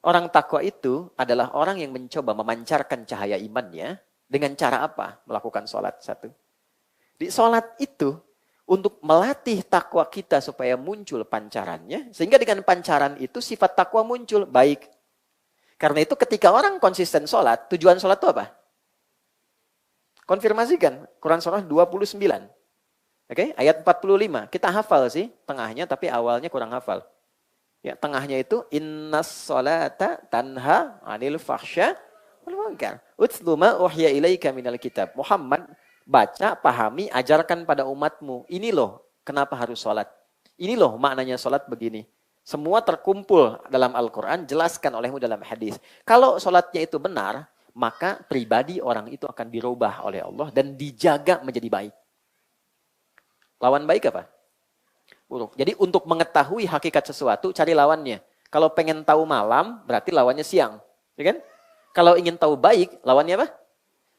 Orang takwa itu adalah orang yang mencoba memancarkan cahaya imannya dengan cara apa? Melakukan sholat satu. Di sholat itu untuk melatih takwa kita supaya muncul pancarannya, sehingga dengan pancaran itu sifat takwa muncul baik. Karena itu ketika orang konsisten sholat, tujuan sholat itu apa? Konfirmasikan, Quran surah 29. Oke, ayat 45. Kita hafal sih tengahnya, tapi awalnya kurang hafal. Ya, tengahnya itu innas sholata tanha 'anil fahsya wal munkar. Utlu ma uhya ilaika minal kitab. Muhammad, baca, pahami, ajarkan pada umatmu. Ini loh kenapa harus sholat. Ini loh maknanya sholat begini. Semua terkumpul dalam Al-Quran, jelaskan olehmu dalam hadis. Kalau sholatnya itu benar, maka pribadi orang itu akan dirubah oleh Allah dan dijaga menjadi baik. Lawan baik apa? Buruk. Jadi untuk mengetahui hakikat sesuatu, cari lawannya. Kalau pengen tahu malam, berarti lawannya siang. Ya kan? Kalau ingin tahu baik, lawannya apa?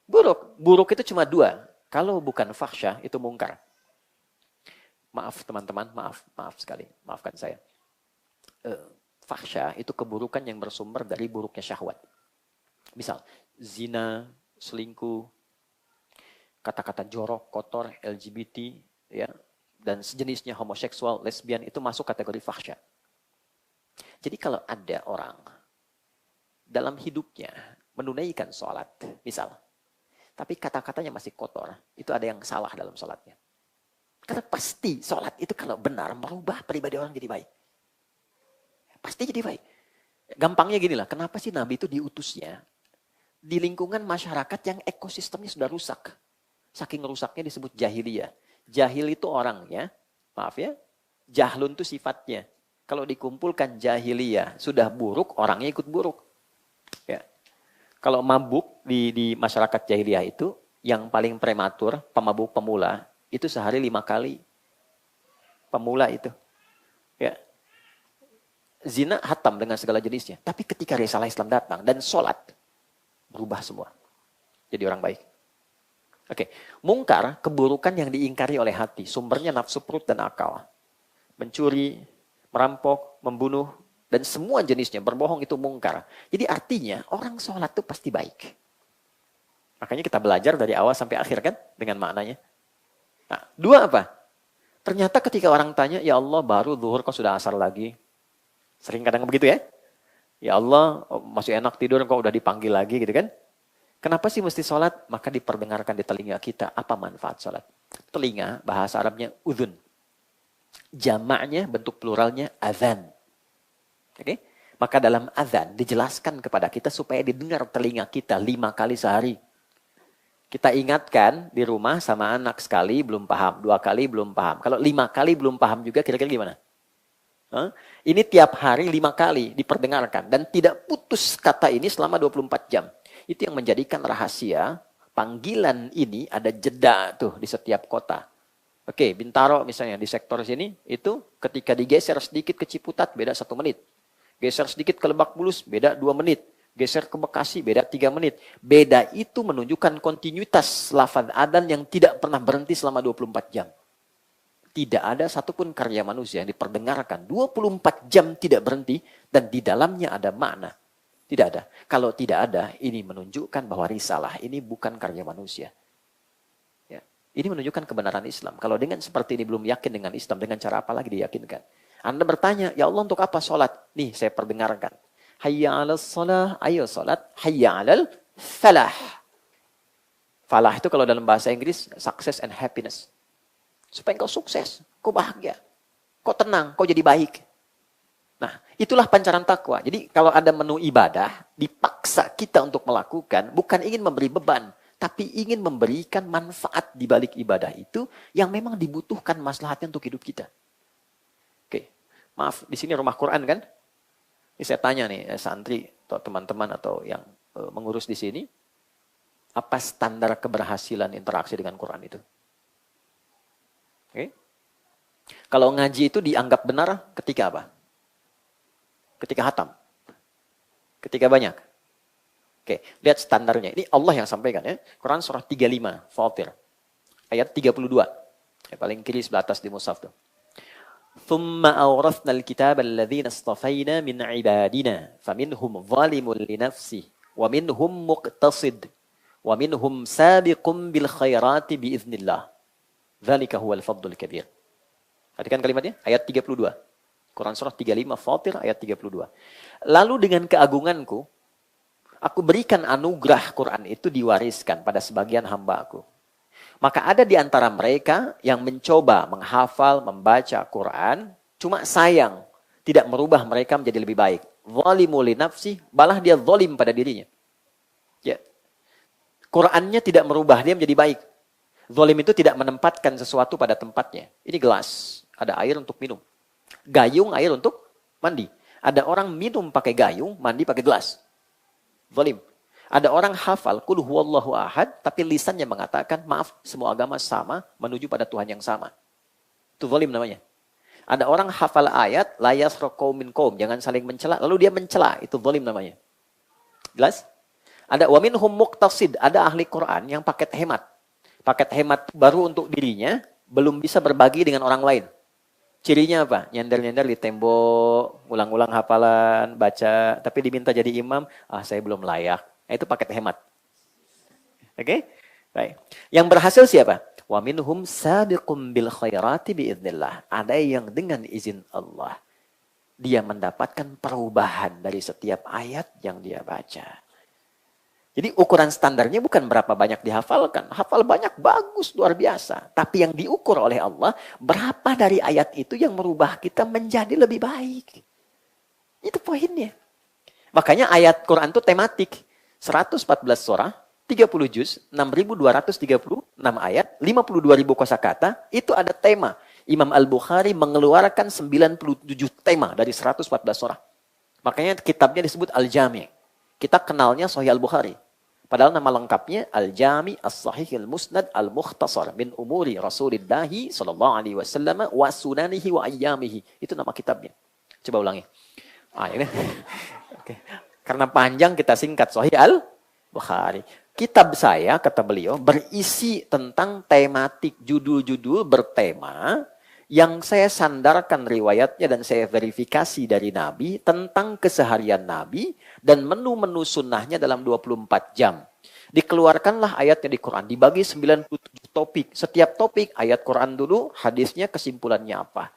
Buruk. Buruk itu cuma 2. Kalau bukan fahsyah, itu mungkar. Maaf teman-teman, maaf sekali. Maafkan saya. Fahsyah itu keburukan yang bersumber dari buruknya syahwat. Misal, zina, selingkuh, kata-kata jorok, kotor, LGBT, ya, dan sejenisnya homoseksual, lesbian itu masuk kategori fahsyah. Jadi kalau ada orang dalam hidupnya menunaikan sholat, misal, tapi kata-katanya masih kotor, itu ada yang salah dalam sholatnya. Karena pasti sholat itu kalau benar merubah pribadi orang jadi baik. Pasti jadi baik. Gampangnya gini lah, kenapa sih Nabi itu diutusnya di lingkungan masyarakat yang ekosistemnya sudah rusak. Saking rusaknya disebut jahiliyah. Jahil itu orangnya, maaf ya, jahlun itu sifatnya. Kalau dikumpulkan jahiliyah sudah buruk, orangnya ikut buruk. Ya. Kalau mabuk di masyarakat jahiliyah itu, yang paling prematur, pemabuk pemula, itu sehari 5 kali. Pemula itu. Ya. Zina hatam dengan segala jenisnya. Tapi ketika risalah Islam datang dan sholat, berubah semua. Jadi orang baik. Oke, mungkar, keburukan yang diingkari oleh hati. Sumbernya nafsu perut dan akal. mencuri, merampok, membunuh, dan semua jenisnya. Berbohong itu mungkar. Jadi artinya orang sholat itu pasti baik. Makanya kita belajar dari awal sampai akhir kan dengan maknanya. Nah, dua apa? Ternyata ketika orang tanya, ya Allah baru zuhur kok sudah asar lagi. Sering kadang begitu ya. Ya Allah masih enak tidur kok udah dipanggil lagi gitu kan. Kenapa sih mesti sholat? Maka diperdengarkan di telinga kita. Apa manfaat sholat? Telinga bahasa Arabnya udhun. Jamaknya bentuk pluralnya azan. Oke? Maka dalam azan dijelaskan kepada kita supaya didengar telinga kita 5 kali sehari. Kita ingatkan di rumah sama anak sekali belum paham, 2 kali belum paham. Kalau 5 kali belum paham juga kira-kira gimana? Ini tiap hari 5 kali diperdengarkan. Dan tidak putus kata ini selama 24 jam. Itu yang menjadikan rahasia panggilan ini ada jeda tuh di setiap kota. Oke, Bintaro misalnya di sektor sini, itu ketika digeser sedikit ke Ciputat beda 1 menit. Geser sedikit ke Lebak Bulus beda 2 menit. Geser ke Bekasi beda 3 menit. Beda itu menunjukkan kontinuitas lafaz adzan yang tidak pernah berhenti selama 24 jam. Tidak ada satupun karya manusia yang diperdengarkan 24 jam tidak berhenti dan di dalamnya ada makna. Tidak ada. Kalau tidak ada, ini menunjukkan bahwa risalah ini bukan karya manusia. Ya. Ini menunjukkan kebenaran Islam. Kalau dengan seperti ini belum yakin dengan Islam, dengan cara apa lagi diyakinkan? Anda bertanya, ya Allah untuk apa sholat? Nih saya perdengarkan. Hayya 'alas shalah, ayo sholat. Hayya 'alal falah. Falah itu kalau dalam bahasa Inggris, success and happiness. Supaya kau sukses, kau bahagia, kau tenang, kau jadi baik. Nah, itulah pancaran takwa. Jadi kalau ada menu ibadah, dipaksa kita untuk melakukan, bukan ingin memberi beban, tapi ingin memberikan manfaat di balik ibadah itu yang memang dibutuhkan maslahatnya untuk hidup kita. Oke, maaf, di sini rumah Quran kan? Ini saya tanya nih, santri atau teman-teman atau yang mengurus di sini, apa standar keberhasilan interaksi dengan Quran itu? Oke. Kalau ngaji itu dianggap benar ketika apa? Ketika hatam. Ketika banyak. Oke, lihat standarnya. Ini Allah yang sampaikan ya. Quran surah 35, Fatir. Ayat 32. Paling kiri sebelah atas di mushaf tuh. ثُمَّ أَوْرَثْنَا الْكِتَابَ الَّذِينَ اصْطَفَيْنَا مِنْ عِبَادِنَا فَمِنْهُمْ ظَالِمٌ لِنَفْسِهِ وَمِنْهُمْ مُقْتَصِدٌ وَمِنْهُمْ سَابِقٌ بِالْخَيْرَاتِ بِإِذْنِ اللَّهِ ذَلِكَ هُوَ الْفَضْلُ الْكَبِيرُ. Perhatikan kalimatnya, ayat 32. Quran surah 35 Fatir ayat 32. Lalu dengan keagunganku, aku berikan anugerah Quran itu diwariskan pada sebagian hamba-Aku. Maka ada di antara mereka yang mencoba menghafal, membaca Quran, cuma sayang tidak merubah mereka menjadi lebih baik. Zalimu li nafsi, malah dia zalim pada dirinya. Ya. Qurannya tidak merubah dia menjadi baik. Zalim itu tidak menempatkan sesuatu pada tempatnya. Ini gelas, ada air untuk minum. Gayung air untuk mandi. Ada orang minum pakai gayung, mandi pakai gelas. Zalim. Ada orang hafal qul huwallahu ahad tapi lisannya mengatakan maaf semua agama sama menuju pada Tuhan yang sama. Itu zalim namanya. Ada orang hafal ayat la yasra qaumin qaum jangan saling mencela lalu dia mencela itu zalim namanya. Jelas? Ada wa minhum muqtasid ada ahli Quran yang paket hemat. Paket hemat baru untuk dirinya belum bisa berbagi dengan orang lain. Cirinya apa? Nyender-nyender di tembok, ulang-ulang hafalan, baca, tapi diminta jadi imam, saya belum layak. Nah, itu paket hemat. Oke? Baik. Yang berhasil siapa? Wa minhum sabiqum bil khairati biiznillah. Ada yang dengan izin Allah dia mendapatkan perubahan dari setiap ayat yang dia baca. Jadi ukuran standarnya bukan berapa banyak dihafalkan. Hafal banyak, bagus, luar biasa. Tapi yang diukur oleh Allah, berapa dari ayat itu yang merubah kita menjadi lebih baik. Itu poinnya. Makanya ayat Quran itu tematik. 114 surah, 30 juz, 6.236 ayat, 52.000 kosakata, itu ada tema. Imam Al-Bukhari mengeluarkan 97 tema dari 114 surah. Makanya kitabnya disebut Al-Jami'. Kita kenalnya Sahih Al-Bukhari. Padahal nama lengkapnya Al-Jami' As-Sahih Al-Musnad Al-Mukhtasar min umuri Rasulillahi sallallahu alaihi wasallam wa sunanihi wa ayyamihi. Itu nama kitabnya. Coba ulangi. Ini. Oke. Karena panjang kita singkat Sahih Al-Bukhari. Kitab saya kata beliau berisi tentang tematik judul-judul bertema Yang saya sandarkan riwayatnya dan saya verifikasi dari Nabi tentang keseharian Nabi dan menu-menu sunnahnya dalam 24 jam. Dikeluarkanlah ayatnya di Quran, dibagi 97 topik. Setiap topik, ayat Quran dulu, hadisnya, kesimpulannya apa.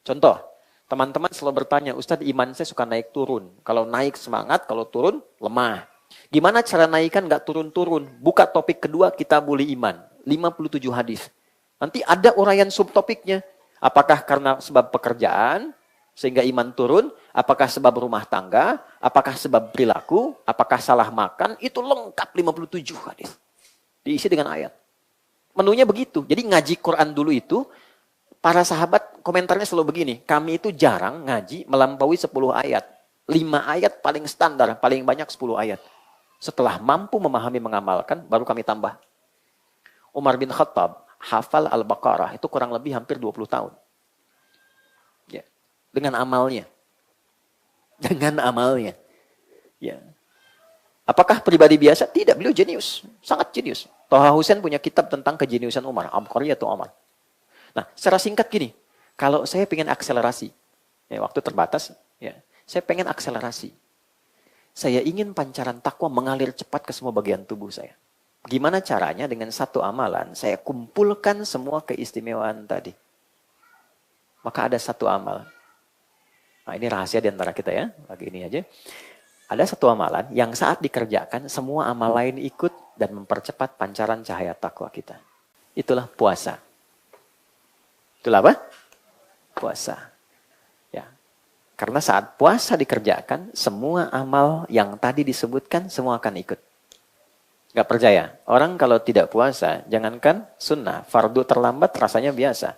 Contoh, teman-teman selalu bertanya, Ustadz iman saya suka naik turun. Kalau naik semangat, kalau turun lemah. Gimana cara naikkan nggak turun-turun? Buka topik kedua, kita boleh iman. 57 hadis. Nanti ada uraian subtopiknya. Apakah karena sebab pekerjaan, sehingga iman turun? Apakah sebab rumah tangga? Apakah sebab perilaku? Apakah salah makan? Itu lengkap 57 hadis. Diisi dengan ayat. Menunya begitu. Jadi ngaji Quran dulu itu, para sahabat komentarnya selalu begini. Kami itu jarang ngaji melampaui 10 ayat. 5 ayat paling standar, paling banyak 10 ayat. Setelah mampu memahami, mengamalkan, baru kami tambah. Umar bin Khattab hafal Al-Baqarah itu kurang lebih hampir 20 tahun. Ya. Dengan amalnya. Dengan amalnya. Ya. Apakah pribadi biasa? Tidak, beliau jenius. Sangat jenius. Toha Hussein punya kitab tentang kejeniusan Umar. Abqariyah atau Umar. Nah, secara singkat gini. Kalau saya pengen akselerasi. Ya, waktu terbatas. Ya, saya pengen akselerasi. Saya ingin pancaran takwa mengalir cepat ke semua bagian tubuh saya. Gimana caranya? Dengan satu amalan, saya kumpulkan semua keistimewaan tadi. Maka ada satu amal. Nah, ini rahasia di antara kita ya, lagi ini aja. Ada satu amalan yang saat dikerjakan, semua amal lain ikut dan mempercepat pancaran cahaya takwa kita. Itulah puasa. Itulah apa? Puasa. Ya. Karena saat puasa dikerjakan, semua amal yang tadi disebutkan, semua akan ikut. Gak percaya. Orang kalau tidak puasa, jangankan sunnah, fardu terlambat rasanya biasa.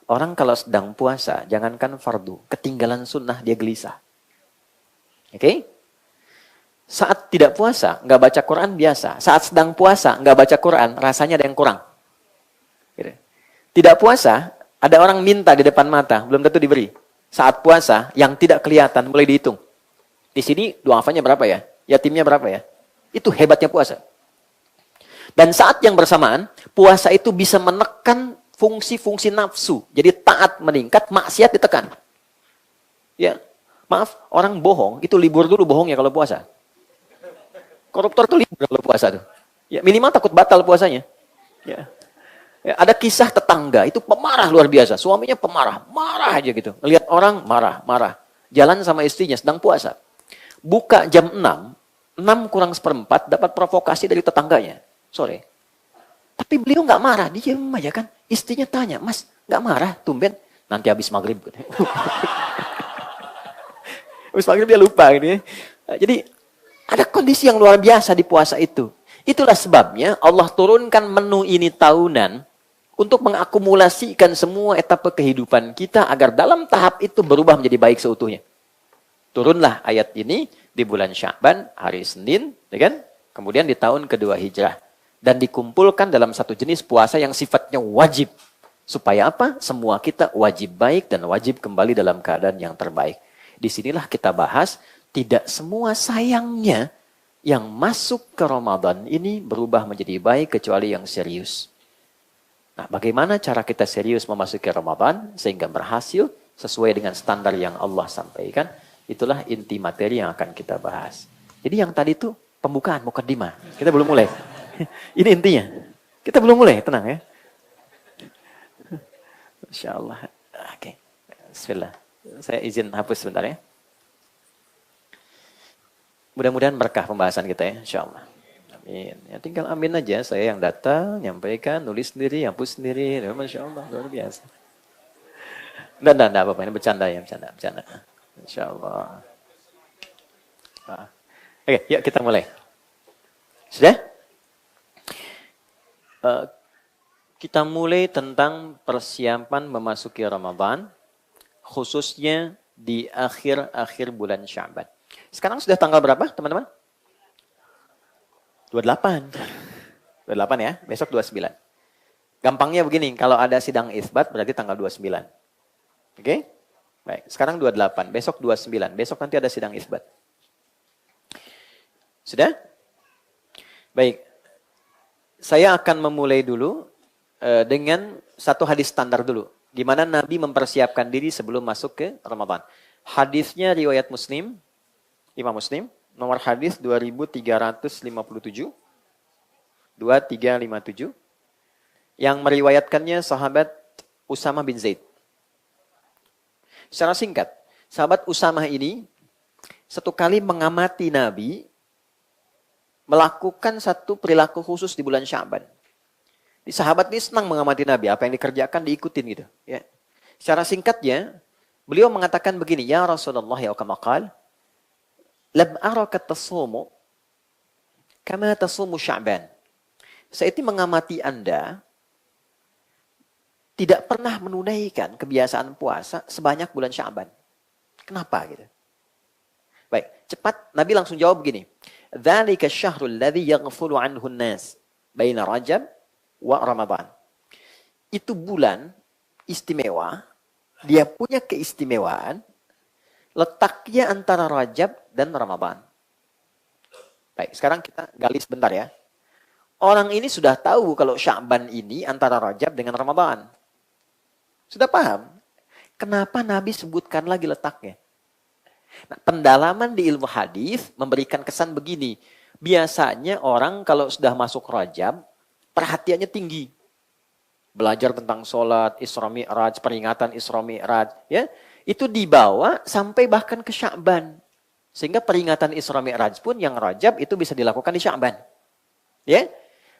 Orang kalau sedang puasa, jangankan fardu, ketinggalan sunnah dia gelisah. Oke? Saat tidak puasa, nggak baca Quran biasa. Saat sedang puasa, nggak baca Quran, rasanya ada yang kurang. Gitu. Tidak puasa, ada orang minta di depan mata, belum tentu diberi. Saat puasa, yang tidak kelihatan, mulai dihitung. Di sini duafanya berapa ya? Yatimnya berapa ya? Itu hebatnya puasa. Dan saat yang bersamaan, puasa itu bisa menekan fungsi-fungsi nafsu. Jadi taat meningkat, maksiat ditekan. Ya, maaf, orang bohong, itu libur dulu bohongnya kalau puasa. Koruptor itu libur kalau puasa tuh. Ya, minimal takut batal puasanya. Ya. Ya, ada kisah tetangga, itu pemarah luar biasa. Suaminya pemarah, marah aja gitu. Lihat orang, marah. Jalan sama istrinya, sedang puasa. Buka jam 6, 6 kurang seperempat, dapat provokasi dari tetangganya. Sore. Tapi beliau nggak marah, dia diam aja kan. Istrinya tanya, Mas, nggak marah, tumben. Nanti habis maghrib. Habis maghrib dia lupa. Gitu ya. Jadi ada kondisi yang luar biasa di puasa itu. Itulah sebabnya Allah turunkan menu ini tahunan untuk mengakumulasikan semua etapa kehidupan kita agar dalam tahap itu berubah menjadi baik seutuhnya. Turunlah ayat ini di bulan Sya'ban, hari Senin, ya kan? Kemudian di tahun kedua Hijrah. Dan dikumpulkan dalam satu jenis puasa yang sifatnya wajib. Supaya apa? Semua kita wajib baik dan wajib kembali dalam keadaan yang terbaik. Disinilah kita bahas, tidak semua sayangnya yang masuk ke Ramadan ini berubah menjadi baik kecuali yang serius. Nah, bagaimana cara kita serius memasuki Ramadan sehingga berhasil sesuai dengan standar yang Allah sampaikan? Itulah inti materi yang akan kita bahas. Jadi yang tadi itu pembukaan, mukaddimah. Kita belum mulai. Ini intinya. Kita belum mulai, tenang ya. Insya Allah. Oke. Bismillah. Saya izin hapus sebentar ya. Mudah-mudahan berkah pembahasan kita ya. Insya Allah. Amin. Ya, tinggal amin aja. Saya yang datang, nyampaikan, nulis sendiri, hapus sendiri. Masya Allah, luar biasa. Enggak apa-apa. Ini bercanda ya, bercanda. Insya Allah. Oke, yuk kita mulai. Sudah? Kita mulai tentang persiapan memasuki Ramadan, khususnya di akhir-akhir bulan Sya'ban. Sekarang sudah tanggal berapa, teman-teman? 28. 28 ya, besok 29. Gampangnya begini, kalau ada sidang isbat berarti tanggal 29. Oke? Baik, sekarang 28, besok 29. Besok nanti ada sidang isbat. Sudah? Baik. Saya akan memulai dulu dengan satu hadis standar dulu. Gimana Nabi mempersiapkan diri sebelum masuk ke Ramadan. Hadisnya riwayat Muslim, Imam Muslim, nomor hadis 2357, 2357, yang meriwayatkannya sahabat Usamah bin Zaid. Secara singkat, sahabat Usamah ini satu kali mengamati Nabi melakukan satu perilaku khusus di bulan Sya'ban. Di sahabat ini senang mengamati Nabi, apa yang dikerjakan diikutin gitu. Ya. Secara singkatnya, beliau mengatakan begini, ya Rasulullah ya kama qala, lam araka tasumu kama tasumu Sya'ban. Saya itu mengamati Anda tidak pernah menunaikan kebiasaan puasa sebanyak bulan Sya'ban. Kenapa gitu? Baik, cepat Nabi langsung jawab begini. Dzalika asy-syahrul ladzi yaghfulu 'anhu an-nas baina Rajab wa Ramadan. Itu bulan istimewa, dia punya keistimewaan letaknya antara Rajab dan Ramadan. Baik, sekarang kita gali sebentar ya. Orang ini sudah tahu kalau Sya'ban ini antara Rajab dengan Ramadan. Sudah paham? Kenapa Nabi sebutkan lagi letaknya? Nah, pendalaman di ilmu hadis memberikan kesan begini. Biasanya orang kalau sudah masuk Rajab, perhatiannya tinggi. Belajar tentang sholat, Isra Mi'raj, peringatan Isra Mi'raj. Ya, itu dibawa sampai bahkan ke Sya'ban. Sehingga peringatan Isra Mi'raj pun yang Rajab itu bisa dilakukan di Sya'ban. Ya,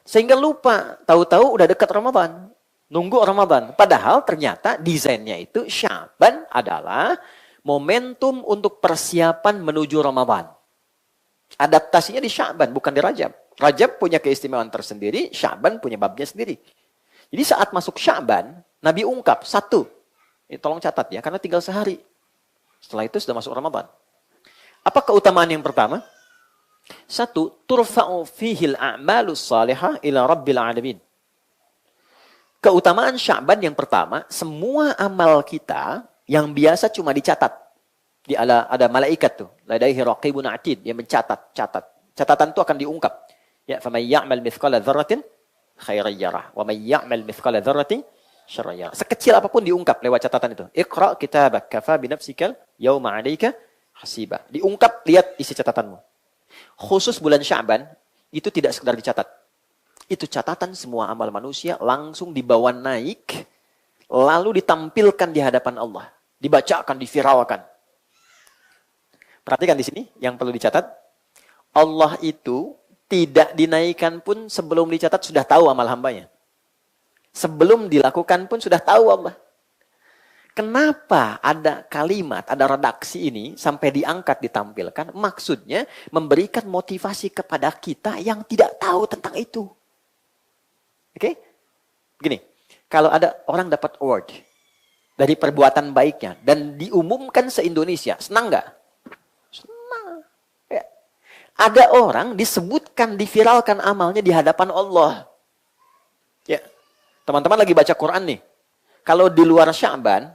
sehingga lupa, tahu-tahu udah dekat Ramadan. Nunggu Ramadan. Padahal ternyata desainnya itu Sya'ban adalah momentum untuk persiapan menuju Ramadan. Adaptasinya di Sya'ban, bukan di Rajab. Rajab punya keistimewaan tersendiri, Sya'ban punya babnya sendiri. Jadi saat masuk Sya'ban, Nabi ungkap, satu, ini tolong catat ya, karena tinggal sehari. Setelah itu sudah masuk Ramadan. Apa keutamaan yang pertama? Satu, turfa'u fihil a'malus salihah ila rabbil alamin. Keutamaan Sya'ban yang pertama, semua amal kita yang biasa cuma dicatat. Ada malaikat tuh, ladaihi raqibun atid, yang mencatat, catatan itu akan diungkap. Ya, faman ya'mal mithqala dzarratin khairan yarah, wa man ya'mal mithqala dzarratin syarran yarah. Sekecil apapun diungkap lewat catatan itu. Iqra kitabak kafa bi nafsikal yauma 'alaika hasiba. Diungkap, lihat isi catatanmu. Khusus bulan Sya'ban itu tidak sekedar dicatat. Itu catatan semua amal manusia langsung dibawa naik, lalu ditampilkan di hadapan Allah. Dibacakan, diviralkan. Perhatikan di sini, yang perlu dicatat. Allah itu tidak dinaikkan pun sebelum dicatat sudah tahu amal hambanya. Sebelum dilakukan pun sudah tahu Allah. Kenapa ada kalimat, ada redaksi ini sampai diangkat, ditampilkan? Maksudnya memberikan motivasi kepada kita yang tidak tahu tentang itu. Oke? Begini, kalau ada orang dapat award dari perbuatan baiknya dan diumumkan se-Indonesia, senang nggak? Senang. Ya. Ada orang disebutkan, diviralkan amalnya di hadapan Allah. Ya, teman-teman lagi baca Quran nih. Kalau di luar Sya'ban,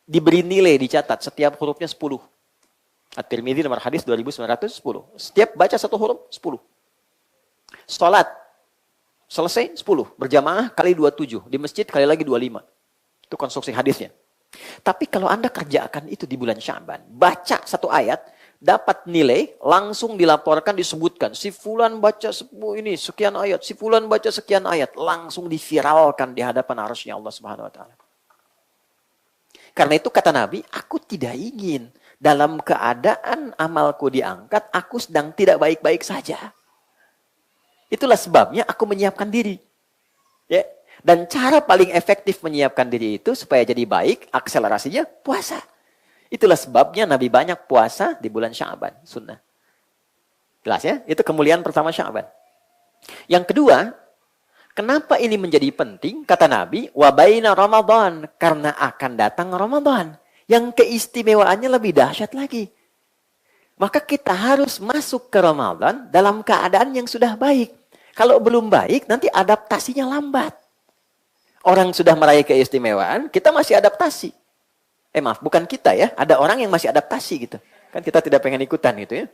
diberi nilai, dicatat setiap hurufnya 10. At-Tirmidzi nomor hadis 2910. Setiap baca satu huruf 10. Salat selesai 10. Berjamaah kali 27. Di masjid kali lagi 25. Itu konstruksi hadisnya. Tapi kalau Anda kerjakan itu di bulan Sya'ban, baca satu ayat, dapat nilai, langsung dilaporkan, disebutkan. Si fulan baca ini sekian ayat, si fulan baca sekian ayat. Langsung diviralkan di hadapan arsy-Nya Allah Subhanahu wa Ta'ala. Karena itu kata Nabi, aku tidak ingin dalam keadaan amalku diangkat, aku sedang tidak baik-baik saja. Itulah sebabnya aku menyiapkan diri. Ya. Dan cara paling efektif menyiapkan diri itu supaya jadi baik, akselerasinya puasa. Itulah sebabnya Nabi banyak puasa di bulan Sya'ban, sunnah. Jelas ya? Itu kemuliaan pertama Sya'ban. Yang kedua, kenapa ini menjadi penting? Kata Nabi, wa baina Ramadan, karena akan datang Ramadan yang keistimewaannya lebih dahsyat lagi. Maka kita harus masuk ke Ramadan dalam keadaan yang sudah baik. Kalau belum baik, nanti adaptasinya lambat. Orang sudah meraih keistimewaan, kita masih adaptasi. Maaf, bukan kita ya. Ada orang yang masih adaptasi gitu. Kan kita tidak pengen ikutan gitu ya.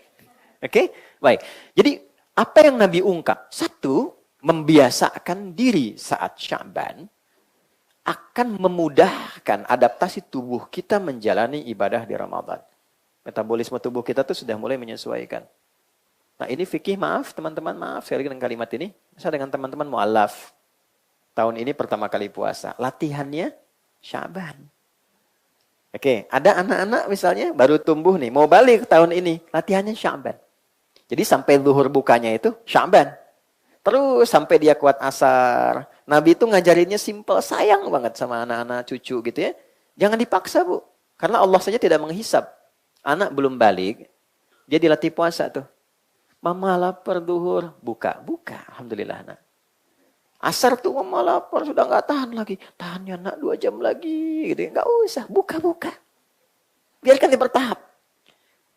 Oke? Baik. Jadi, apa yang Nabi ungkap? Satu, membiasakan diri saat Sya'ban akan memudahkan adaptasi tubuh kita menjalani ibadah di Ramadan. Metabolisme tubuh kita tuh sudah mulai menyesuaikan. Nah ini fikih, maaf teman-teman, maaf sekali dengan kalimat ini. Saya dengan teman-teman mu'alaf. Tahun ini pertama kali puasa. Latihannya Sya'ban. Oke, ada anak-anak misalnya baru tumbuh nih, mau balik tahun ini. Latihannya Sya'ban. Jadi sampai zuhur bukanya itu Sya'ban. Terus sampai dia kuat asar. Nabi itu ngajarinnya simple, sayang banget sama anak-anak cucu gitu ya. Jangan dipaksa bu. Karena Allah saja tidak menghisap. Anak belum balik, dia dilatih puasa tuh. Mama lapar duhur, buka. Alhamdulillah nak. Asar tuh mama lapar, sudah nggak tahan lagi. Tahannya nak 2 jam lagi. Gitu. Nggak usah, buka. Biarkan dia bertahap.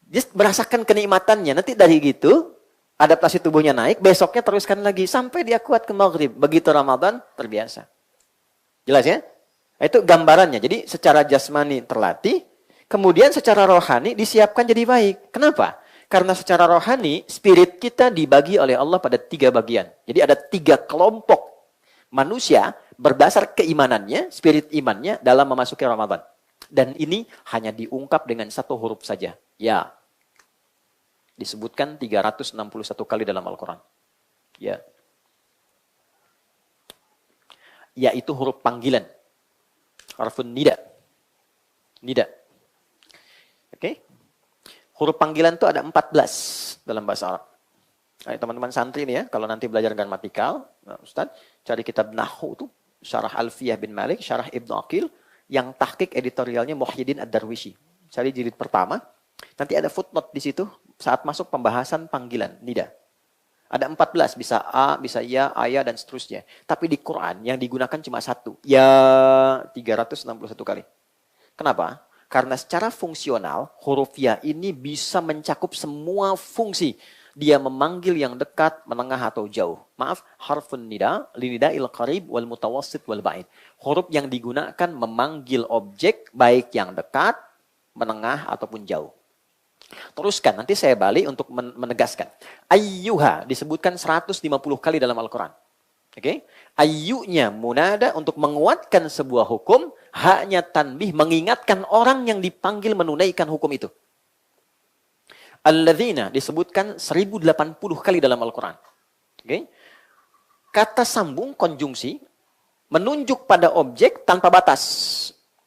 Dia merasakan kenikmatannya. Nanti dari gitu, adaptasi tubuhnya naik, besoknya teruskan lagi. Sampai dia kuat ke maghrib. Begitu Ramadan, terbiasa. Jelas ya? Itu gambarannya. Jadi secara jasmani terlatih, kemudian secara rohani disiapkan jadi baik. Kenapa? Karena secara rohani, spirit kita dibagi oleh Allah pada 3 bagian. Jadi ada 3 kelompok manusia berdasar keimanannya, spirit imannya dalam memasuki Ramadan. Dan ini hanya diungkap dengan 1 huruf saja. Ya. Disebutkan 361 kali dalam Al-Quran. Ya. Yaitu huruf panggilan. Harfun nida. Nida. Oke. Huruf panggilan itu ada 14 dalam bahasa Arab. Ayo teman-teman santri nih ya, kalau nanti belajar gramatikal, nah, Ustaz, cari kitab Nahwu tuh, Syarah Alfiyah bin Malik, Syarah Ibnu Aqil, yang tahqiq editorialnya Muhyiddin Ad-Darwishi. Cari jilid pertama, nanti ada footnote di situ saat masuk pembahasan panggilan, nida. Ada 14, bisa A, bisa Ya, Aya, dan seterusnya. Tapi di Quran yang digunakan cuma 1. Ya, 361 kali. Kenapa? Karena secara fungsional, huruf ya ini bisa mencakup semua fungsi. Dia memanggil yang dekat, menengah, atau jauh. Maaf, harfun nida, linida'il qarib, wal mutawassit, wal ba'id. Huruf yang digunakan memanggil objek, baik yang dekat, menengah, ataupun jauh. Teruskan, nanti saya balik untuk menegaskan. Ayyuha disebutkan 150 kali dalam Al-Quran. Oke, ayyunya munada untuk menguatkan sebuah hukum, haknya tanbih mengingatkan orang yang dipanggil menunaikan hukum itu. Alladzina disebutkan 1080 kali dalam Al-Quran. Oke, kata sambung konjungsi menunjuk pada objek tanpa batas.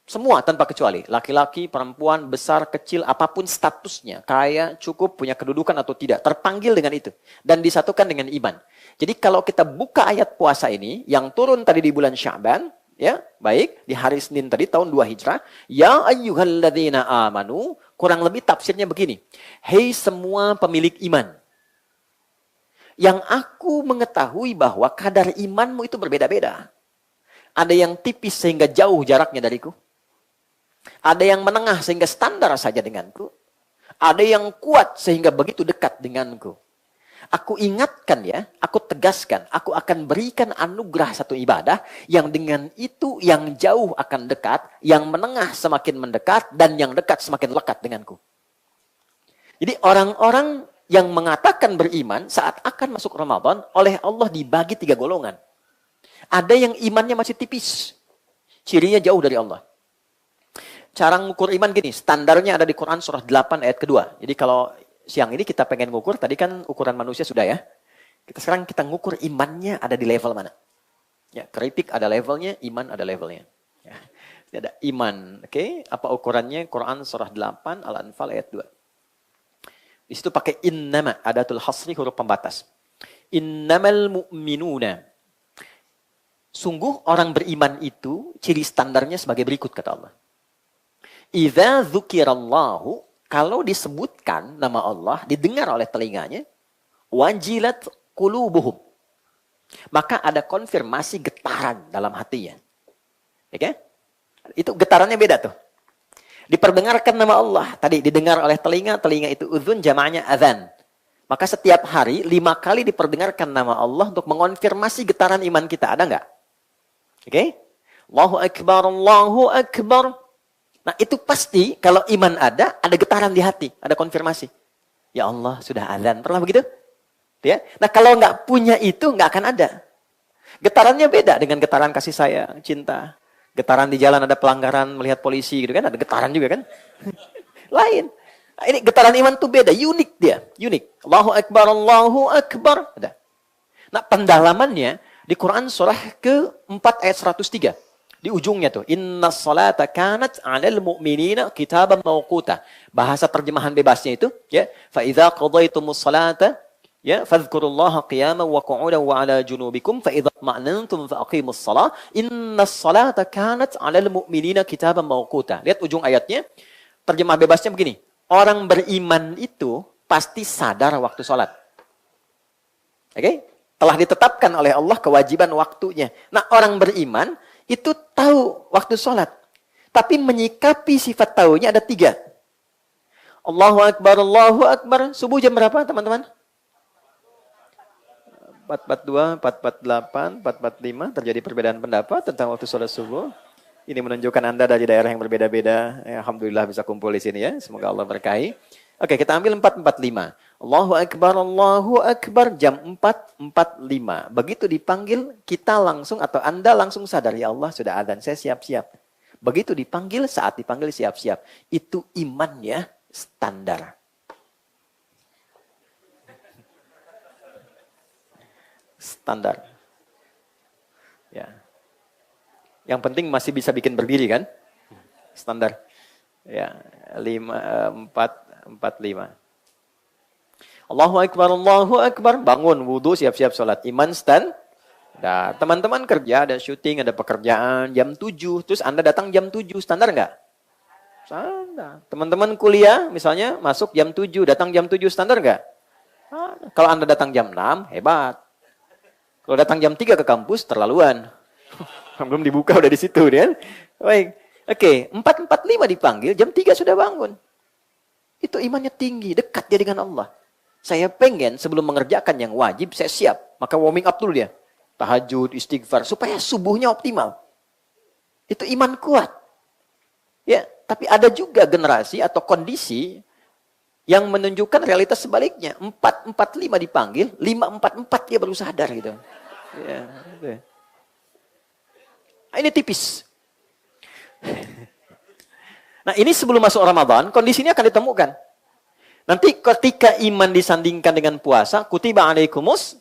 Semua tanpa kecuali. Laki-laki, perempuan, besar, kecil, apapun statusnya. Kaya, cukup, punya kedudukan atau tidak. Terpanggil dengan itu. Dan disatukan dengan iman. Jadi kalau kita buka ayat puasa ini, yang turun tadi di bulan Sya'ban, ya, baik, di hari Senin tadi, tahun 2 Hijrah. Ya ayyuhalladzina amanu, kurang lebih tafsirnya begini. Hei semua pemilik iman. Yang aku mengetahui bahwa kadar imanmu itu berbeda-beda. Ada yang tipis sehingga jauh jaraknya dariku. Ada yang menengah sehingga standar saja denganku. Ada yang kuat sehingga begitu dekat denganku. Aku ingatkan ya, aku tegaskan, aku akan berikan anugerah satu ibadah yang dengan itu yang jauh akan dekat, yang menengah semakin mendekat, dan yang dekat semakin lekat denganku. Jadi orang-orang yang mengatakan beriman saat akan masuk Ramadan, oleh Allah dibagi 3 golongan. Ada yang imannya masih tipis, cirinya jauh dari Allah. Cara ngukur iman gini, standarnya ada di Quran surah 8 ayat kedua. Jadi kalau siang ini kita pengen ngukur, tadi kan ukuran manusia sudah ya. Sekarang kita ngukur imannya ada di level mana. Ya, keripik ada levelnya, iman ada levelnya. Ya, ada iman, oke? Apa ukurannya? Quran surah 8 Al-Anfal ayat 2. Di situ pakai innama, adatul hasri, huruf pembatas. Innamal mu'minuna. Sungguh orang beriman itu ciri standarnya sebagai berikut kata Allah. Idza dzukirallahu, kalau disebutkan nama Allah, didengar oleh telinganya, wajilat qulubuhum. Maka ada konfirmasi getaran dalam hatinya. Oke? Itu getarannya beda tuh. Diperdengarkan nama Allah, tadi didengar oleh telinga, telinga itu uzun, jamaknya adzan. Maka setiap hari 5 kali diperdengarkan nama Allah untuk mengonfirmasi getaran iman kita. Ada nggak? Oke? Allahu Akbar, Allahu Akbar. Nah itu pasti kalau iman ada getaran di hati, ada konfirmasi. Ya Allah sudah adzan, pernah begitu? Ya. Nah kalau nggak punya itu nggak akan ada. Getarannya beda dengan getaran kasih sayang, cinta. Getaran di jalan ada pelanggaran melihat polisi gitu kan, ada getaran juga kan. Lain. Nah, ini getaran iman tuh beda, unik dia, unik. Allahu Akbar, Allahu Akbar. Ada. Nah, pendalamannya di Quran surah ke-4 ayat 103. Di ujungnya tuh, inna salata kanat 'alal mu'minina kitaban mawquta. Bahasa terjemahan bebasnya itu, ya, fa idza qadaytumus salata, ya, fadhkurullaha qiyaman wa qu'udan wa 'ala junubikum fa idza ma'nantum fa aqimus shalah innas salata kanat 'alal mu'minina kitaban mawquta. Lihat ujung ayatnya, terjemah bebasnya begini. Orang beriman itu pasti sadar waktu sholat. Oke? Telah ditetapkan oleh Allah kewajiban waktunya. Nah, orang beriman itu tahu waktu sholat. Tapi menyikapi sifat tahunya ada 3. Allahu Akbar, Allahu Akbar. Subuh jam berapa teman-teman? 4.42, 4.48, 4.45. Terjadi perbedaan pendapat tentang waktu sholat subuh. Ini menunjukkan Anda dari daerah yang berbeda-beda. Ya, alhamdulillah bisa kumpul di sini ya. Semoga Allah berkahi. Oke, kita ambil 4.45. Allahu Akbar, Allahu Akbar, jam 4.45. Begitu dipanggil, kita langsung atau Anda langsung sadar, ya Allah sudah adzan, saya siap-siap. Begitu dipanggil, saat dipanggil siap-siap. Itu imannya standar. Standar. Ya. Yang penting masih bisa bikin berdiri kan? Standar. Ya, 4.45. Allahu Akbar, Allahu Akbar. Bangun, wudhu, siap-siap sholat. Iman stand. Nah, teman-teman kerja, ada syuting, ada pekerjaan, jam 7. Terus Anda datang jam 7, standar nggak? Standar. Teman-teman kuliah, misalnya masuk jam 7, datang jam 7, standar nggak? Kalau Anda datang jam 6, hebat. Kalau datang jam 3 ke kampus, terlaluan. Belum dibuka, udah di situ. Kan? Baik. Oke, 4.45 dipanggil, jam 3 sudah bangun. Itu imannya tinggi, dekat dia dengan Allah. Saya pengen sebelum mengerjakan yang wajib, saya siap. Maka warming up dulu dia. Tahajud, istighfar, supaya subuhnya optimal. Itu iman kuat. Ya, tapi ada juga generasi atau kondisi yang menunjukkan realitas sebaliknya. 4.45 dipanggil, 5.44 dia baru sadar gitu. Ya, gitu. Nah, ini tipis. Nah, ini sebelum masuk Ramadan, kondisi ini akan ditemukan. Nanti ketika iman disandingkan dengan puasa, kutiba alaikumus.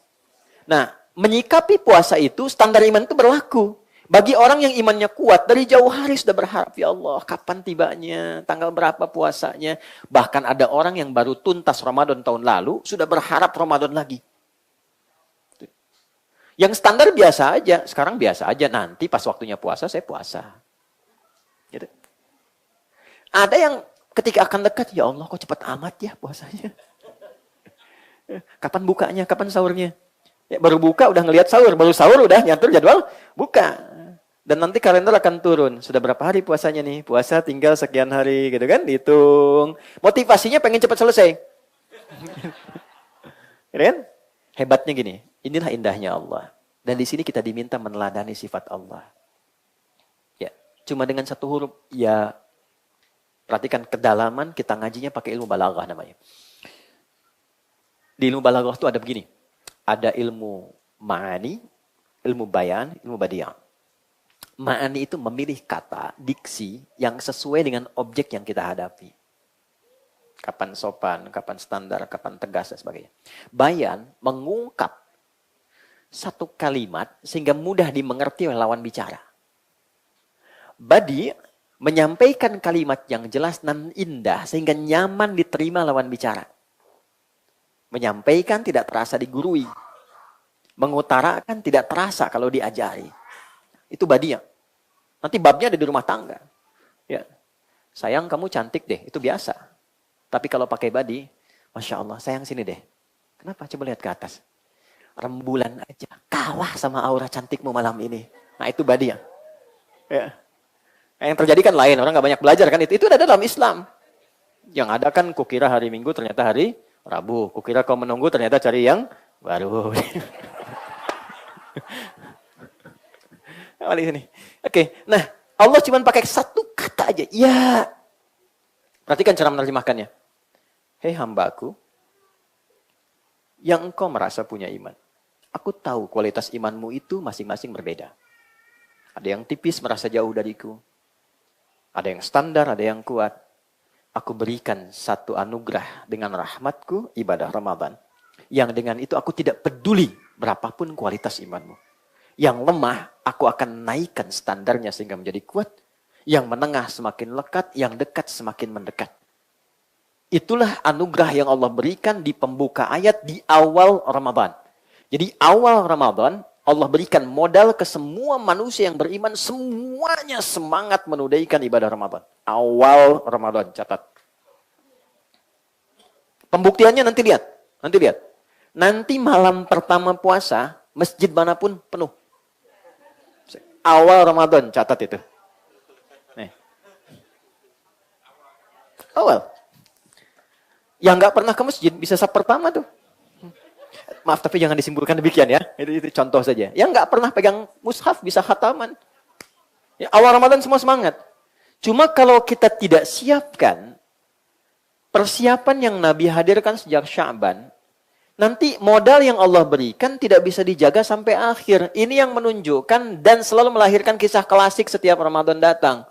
Nah, menyikapi puasa itu, standar iman itu berlaku. Bagi orang yang imannya kuat, dari jauh hari sudah berharap, ya Allah, kapan tibanya, tanggal berapa puasanya. Bahkan ada orang yang baru tuntas Ramadan tahun lalu, sudah berharap Ramadan lagi. Yang standar biasa aja, sekarang biasa aja, nanti pas waktunya puasa, saya puasa. Gitu. Ada yang ketika akan dekat, ya Allah kok cepat amat ya puasanya. Kapan bukanya, kapan sahurnya. Ya, baru buka udah ngelihat sahur, baru sahur udah nyatur jadwal buka. Dan nanti kalender akan turun. Sudah berapa hari puasanya nih? Puasa tinggal sekian hari gitu kan, dihitung. Motivasinya pengen cepat selesai. Kan? Hebatnya gini, inilah indahnya Allah. Dan di sini kita diminta meneladani sifat Allah. Ya, cuma dengan satu huruf, ya. Perhatikan kedalaman, kita ngajinya pakai ilmu balaghah namanya. Di ilmu balaghah itu ada begini. Ada ilmu ma'ani, ilmu bayan, ilmu badi'ah. Ma'ani itu memilih kata, diksi yang sesuai dengan objek yang kita hadapi. Kapan sopan, kapan standar, kapan tegas, dan sebagainya. Bayan mengungkap satu kalimat sehingga mudah dimengerti oleh lawan bicara. Badi' menyampaikan kalimat yang jelas dan indah sehingga nyaman diterima lawan bicara. Menyampaikan tidak terasa digurui. Mengutarakan tidak terasa kalau diajari. Itu badiah. Nanti babnya ada di rumah tangga. Ya. Sayang kamu cantik deh, itu biasa. Tapi kalau pakai badi, Masya Allah, sayang sini deh. Kenapa? Coba lihat ke atas. Rembulan aja, kalah sama aura cantikmu malam ini. Nah itu badiah. Ya. Yang terjadi kan lain, orang gak banyak belajar kan itu ada dalam Islam. Yang ada kan kukira hari Minggu ternyata hari Rabu. Kukira kau menunggu ternyata cari yang baru. Oke, nah Allah cuma pakai satu kata aja. Ya. Perhatikan cara menerjemahkannya. Hei hambaku, yang engkau merasa punya iman. Aku tahu kualitas imanmu itu masing-masing berbeda. Ada yang tipis merasa jauh dariku. Ada yang standar, ada yang kuat. Aku berikan satu anugerah dengan rahmatku, ibadah Ramadan. Yang dengan itu aku tidak peduli berapapun kualitas imanmu. Yang lemah, aku akan naikkan standarnya sehingga menjadi kuat. Yang menengah semakin lekat, yang dekat semakin mendekat. Itulah anugerah yang Allah berikan di pembuka ayat di awal Ramadan. Jadi awal Ramadan, Allah berikan modal ke semua manusia yang beriman, semuanya semangat menunaikan ibadah Ramadan. Awal Ramadan, catat. Pembuktiannya nanti lihat. Nanti malam pertama puasa, masjid manapun penuh. Awal Ramadan, catat itu. Nih. Awal. Yang nggak pernah ke masjid, bisa sab pertama tuh. Maaf, tapi jangan disimpulkan demikian ya. Itu contoh saja. Yang nggak pernah pegang mushaf bisa khataman. Ya, awal Ramadan semua semangat. Cuma kalau kita tidak siapkan persiapan yang Nabi hadirkan sejak Sya'ban, nanti modal yang Allah berikan tidak bisa dijaga sampai akhir. Ini yang menunjukkan dan selalu melahirkan kisah klasik setiap Ramadan datang.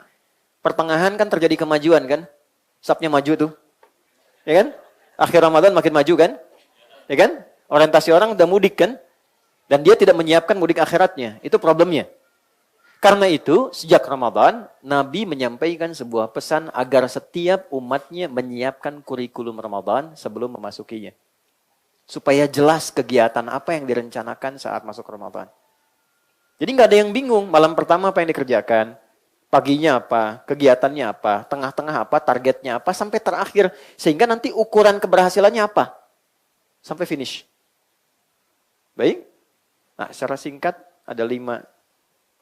Pertengahan kan terjadi kemajuan kan? Sabnya maju tuh. Ya kan? Akhir Ramadan makin maju kan? Ya kan? Orientasi orang udah mudik kan? Dan dia tidak menyiapkan mudik akhiratnya. Itu problemnya. Karena itu, sejak Ramadan, Nabi menyampaikan sebuah pesan agar setiap umatnya menyiapkan kurikulum Ramadan sebelum memasukinya. Supaya jelas kegiatan apa yang direncanakan saat masuk Ramadan. Jadi nggak ada yang bingung, malam pertama apa yang dikerjakan, paginya apa, kegiatannya apa, tengah-tengah apa, targetnya apa, sampai terakhir. Sehingga nanti ukuran keberhasilannya apa? Sampai finish. Baik. Nah, secara singkat ada 5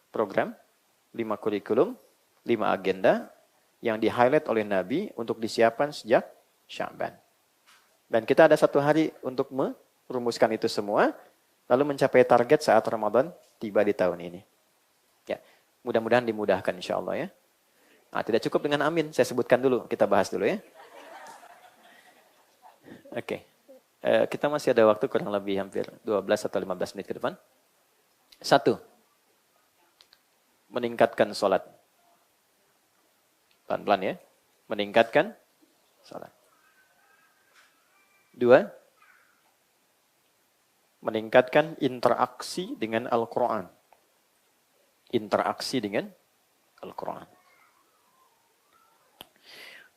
program, 5 kurikulum, 5 agenda yang di-highlight oleh Nabi untuk disiapkan sejak Sya'ban. Dan kita ada 1 hari untuk merumuskan itu semua, lalu mencapai target saat Ramadan tiba di tahun ini. Ya, mudah-mudahan dimudahkan insya Allah ya. Nah, tidak cukup dengan amin, saya sebutkan dulu, kita bahas dulu ya. Oke. Kita masih ada waktu kurang lebih hampir 12 atau 15 menit ke depan. 1. Meningkatkan sholat. Pelan-pelan ya. Meningkatkan sholat. 2. Meningkatkan interaksi dengan Al-Quran. Interaksi dengan Al-Quran.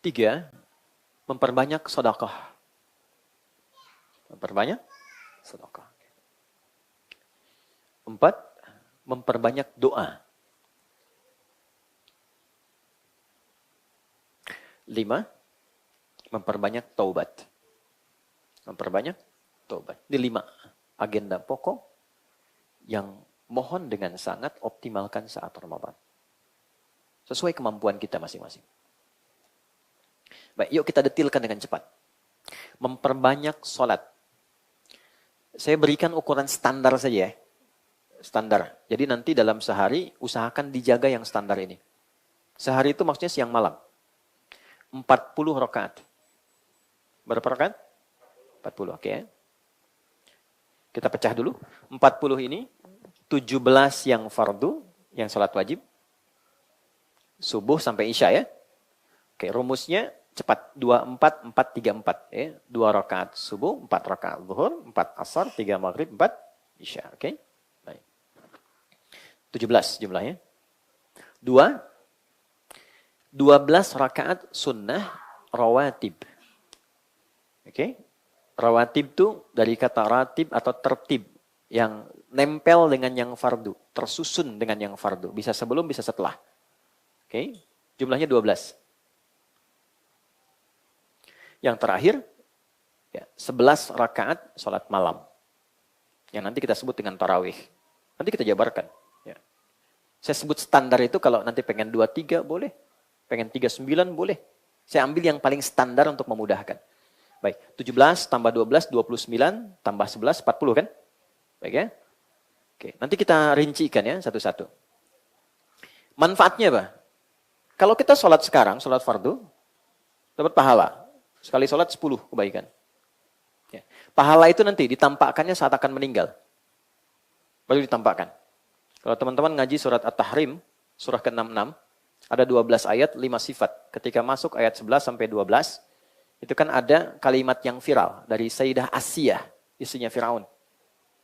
3. Memperbanyak sedekah. Memperbanyak sedekah. 4. Memperbanyak doa. 5. Memperbanyak taubat. Memperbanyak taubat. Ini 5 agenda pokok yang mohon dengan sangat optimalkan saat Ramadan. Sesuai kemampuan kita masing-masing. Baik, yuk kita detilkan dengan cepat. Memperbanyak sholat. Saya berikan ukuran standar saja ya. Standar. Jadi nanti dalam sehari usahakan dijaga yang standar ini. Sehari itu maksudnya siang malam. 40 rakaat. Berapa rakaat? 40, oke. Kita pecah dulu. 40 ini 17 yang fardu, yang sholat wajib. Subuh sampai isya ya. Oke, rumusnya cepat. 24, 4, 3, 4. Ya. 2 rakaat subuh, 4 rakaat zuhur, 4 asar, 3 maghrib, 4 isya. Oke. Baik. 17 jumlahnya. 12 rakaat sunnah rawatib. Oke. Rawatib itu dari kata ratib atau tertib. Yang nempel dengan yang fardu. Tersusun dengan yang fardu. Bisa sebelum, bisa setelah. Oke. Jumlahnya 12. Yang terakhir, ya, 11 rakaat sholat malam. Yang nanti kita sebut dengan tarawih. Nanti kita jabarkan. Ya. Saya sebut standar itu kalau nanti pengen 23 boleh. Pengen 39 boleh. Saya ambil yang paling standar untuk memudahkan. Baik, 17 tambah 12, 29, tambah 11, 40 kan? Baik ya? Oke, nanti kita rincikan ya satu-satu. Manfaatnya apa? Kalau kita sholat sekarang, sholat fardu, dapat pahala. Sekali sholat 10 kebaikan. Ya. Pahala itu nanti ditampakkannya saat akan meninggal. Baru ditampakkan. Kalau teman-teman ngaji surat At-Tahrim, surah ke-66, ada 12 ayat, 5 sifat. Ketika masuk ayat 11 sampai 12, itu kan ada kalimat yang viral dari Sayyidah Asiyah, istrinya Firaun.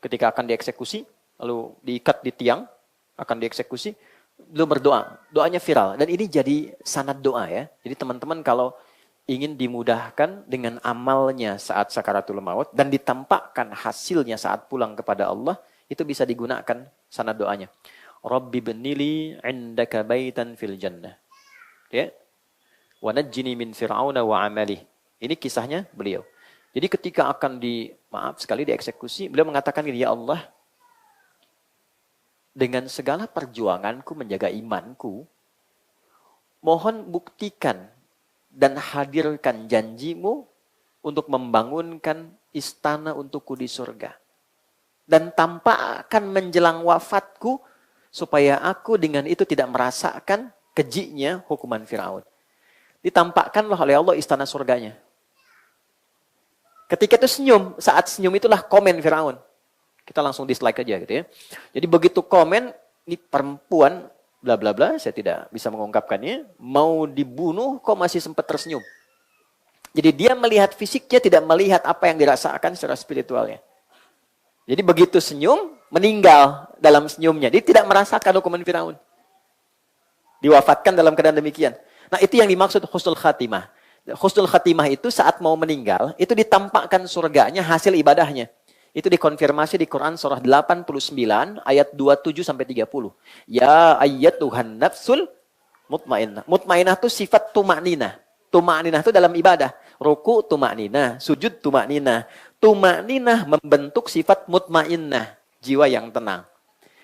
Ketika akan dieksekusi, lalu diikat di tiang, akan dieksekusi, beliau berdoa. Doanya viral. Dan ini jadi sanad doa ya. Jadi teman-teman kalau ingin dimudahkan dengan amalnya saat sakaratul maut dan ditampakkan hasilnya saat pulang kepada Allah, itu bisa digunakan sanad doanya. Rabbi benili indaka baitan fil jannah. Ya. Wa najjini min fir'auna wa amalih. Ini kisahnya beliau. Jadi ketika akan dieksekusi, beliau mengatakan gini, ya Allah, dengan segala perjuanganku menjaga imanku, mohon buktikan dan hadirkan janjimu untuk membangunkan istana untukku di surga. Dan tampakkan menjelang wafatku, supaya aku dengan itu tidak merasakan kejiknya hukuman Firaun. Ditampakkanlah oleh Allah istana surganya. Ketika itu senyum, saat senyum itulah komen Firaun. Kita langsung dislike aja gitu ya. Jadi begitu komen, ini perempuan, bla bla bla, saya tidak bisa mengungkapkannya, mau dibunuh kok masih sempat tersenyum. Jadi dia melihat fisiknya, tidak melihat apa yang dirasakan secara spiritualnya. Jadi begitu senyum, meninggal dalam senyumnya. Dia tidak merasakan hukuman Firaun. Diwafatkan dalam keadaan demikian. Nah itu yang dimaksud husnul khatimah. Husnul khatimah itu saat mau meninggal, itu ditampakkan surganya hasil ibadahnya. Itu dikonfirmasi di Quran surah 89 ayat 27 sampai 30. Ya ayyatuhan nafsul mutmainnah. Mutmainnah itu sifat tumakninah. Tumakninah itu dalam ibadah. Ruku tumakninah, sujud tumakninah. Tumakninah membentuk sifat mutmainnah, jiwa yang tenang.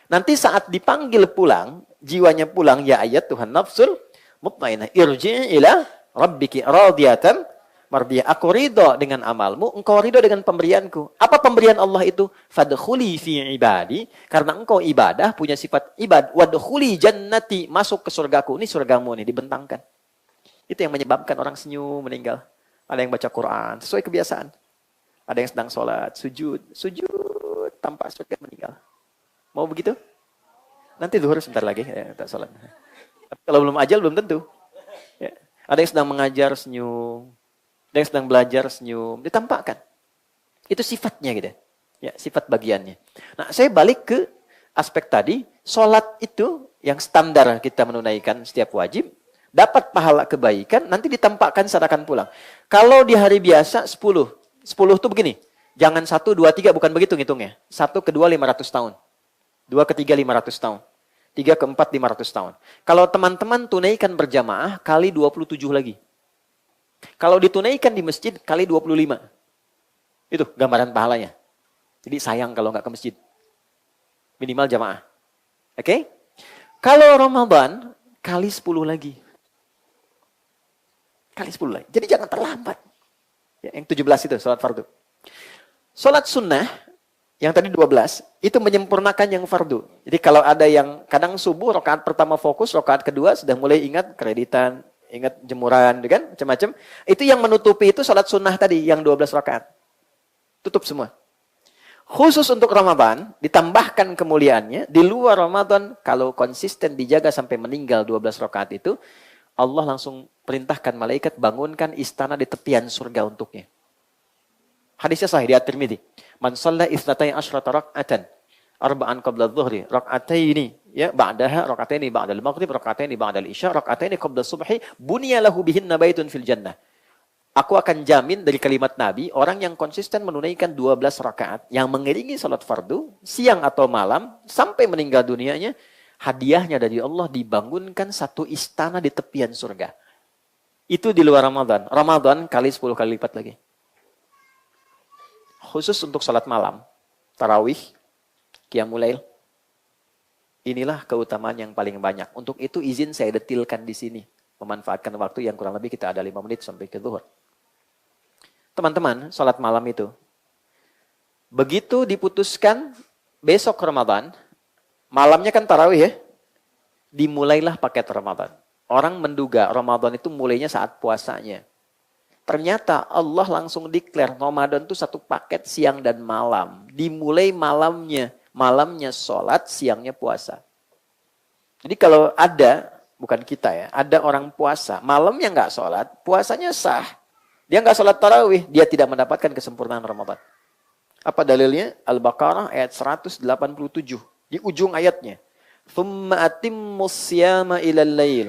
Nanti saat dipanggil pulang, jiwanya pulang, ya ayyatuhan nafsul mutmainnah, irji'i ila rabbiki radiyatan mardiyah. Aku ridho dengan amalmu, engkau ridho dengan pemberianku. Apa pemberian Allah itu? Fadkhuli fi ibadi, karena engkau ibadah, punya sifat ibad. Wadkhuli jannati, masuk ke surgaku. Ini surgamu nih, dibentangkan. Itu yang menyebabkan orang senyum, meninggal. Ada yang baca Quran, sesuai kebiasaan. Ada yang sedang sholat, sujud, tanpa surga meninggal. Mau begitu? Nanti zuhur sebentar lagi, ya, tak sholat. Tapi kalau belum ajal, belum tentu. Ya. Ada yang sedang mengajar, senyum. Ada yang sedang belajar, senyum. Ditampakkan. Itu sifatnya gitu. Ya, sifat bagiannya. Nah, saya balik ke aspek tadi. Sholat itu yang standar kita menunaikan setiap wajib. Dapat pahala kebaikan, nanti ditampakkan saat akan pulang. Kalau di hari biasa, 10. 10 itu begini. Jangan 1, 2, 3, bukan begitu ngitungnya. 1 ke 2, 500 tahun. 2 ke 3, 500 tahun. 3 ke 4, 500 tahun. Kalau teman-teman tunaikan berjamaah, kali 27 lagi. Kalau ditunaikan di masjid, kali 25. Itu gambaran pahalanya. Jadi sayang kalau nggak ke masjid. Minimal jamaah. Oke? Kalau Ramadan, kali 10 lagi. Kali 10 lagi. Jadi jangan terlambat. Ya, yang 17 itu, sholat fardu. Sholat sunnah, yang tadi 12, itu menyempurnakan yang fardu. Jadi kalau ada yang kadang subuh, rakaat pertama fokus, rakaat kedua sudah mulai ingat kreditan, ingat jemuran, kan? Macam-macam. Itu yang menutupi itu sholat sunnah tadi, yang 12 rakaat. Tutup semua. Khusus untuk Ramadan, ditambahkan kemuliaannya, di luar Ramadan, kalau konsisten dijaga sampai meninggal 12 rakaat itu, Allah langsung perintahkan malaikat bangunkan istana di tepian surga untuknya. Hadisnya sahih di At-Tirmidzi. Man shalla itsnatai asyrata rak'atan arba'an qabla adh-dhuhri, rak'ataini ya ba'daha, rak'ataini ba'dal maghrib, rak'ataini ba'dal isya, rak'ataini qabla subhi, bunya lahu bihinna baitun fil jannah. Aku akan jamin dari kalimat Nabi, orang yang konsisten menunaikan 12 rakaat yang mengiringi salat fardu siang atau malam sampai meninggal dunianya, hadiahnya dari Allah dibangunkan satu istana di tepian surga. Itu di luar Ramadan. Ramadan kali 10 kali lipat lagi. Khusus untuk salat malam, tarawih, qiyamul lail. Inilah keutamaan yang paling banyak. Untuk itu izin saya detilkan di sini. Memanfaatkan waktu yang kurang lebih kita ada 5 menit sampai ke zuhur. Teman-teman, salat malam itu. Begitu diputuskan besok Ramadan, malamnya kan tarawih ya. Dimulailah paket Ramadan. Orang menduga Ramadan itu mulainya saat puasanya. Ternyata Allah langsung declare Ramadan itu satu paket siang dan malam. Dimulai malamnya. Malamnya sholat, siangnya puasa. Jadi kalau ada, bukan kita ya, ada orang puasa, malamnya nggak sholat, puasanya sah. Dia nggak sholat tarawih, dia tidak mendapatkan kesempurnaan Ramadan. Apa dalilnya? Al-Baqarah ayat 187. Di ujung ayatnya. Thumma atimmus siyama ilal lail.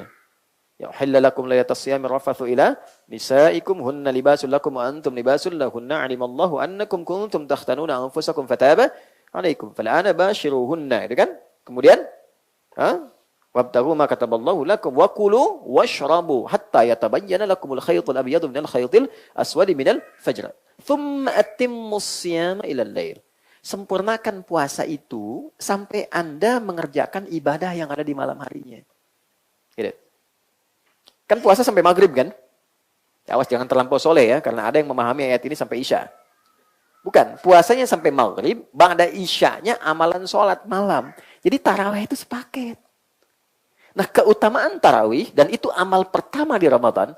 Ya uhilla lakum laylatas siyami rafathu ila nisaikum hunna libasul lakum wa antum libasul lahunna alimallahu annakum kuntum takhtanuna anfusakum fataba alaikum fal'ana bashiruhunna. Itu kan? Kemudian wabtaghu ma kataballahu lakum wa kulu washrabu hatta yatabayyana lakumul khaytul abyadu minal khaytil aswadi minal fajr. Thumma atimmus siyama ilal lail. Sempurnakan puasa itu sampai Anda mengerjakan ibadah yang ada di malam harinya. Gitu. Kan puasa sampai maghrib kan? Ya, awas jangan terlampau soleh ya, karena ada yang memahami ayat ini sampai isya. Bukan, puasanya sampai maghrib, ba'da isyanya amalan sholat malam. Jadi tarawih itu sepaket. Nah, keutamaan tarawih, dan itu amal pertama di Ramadan,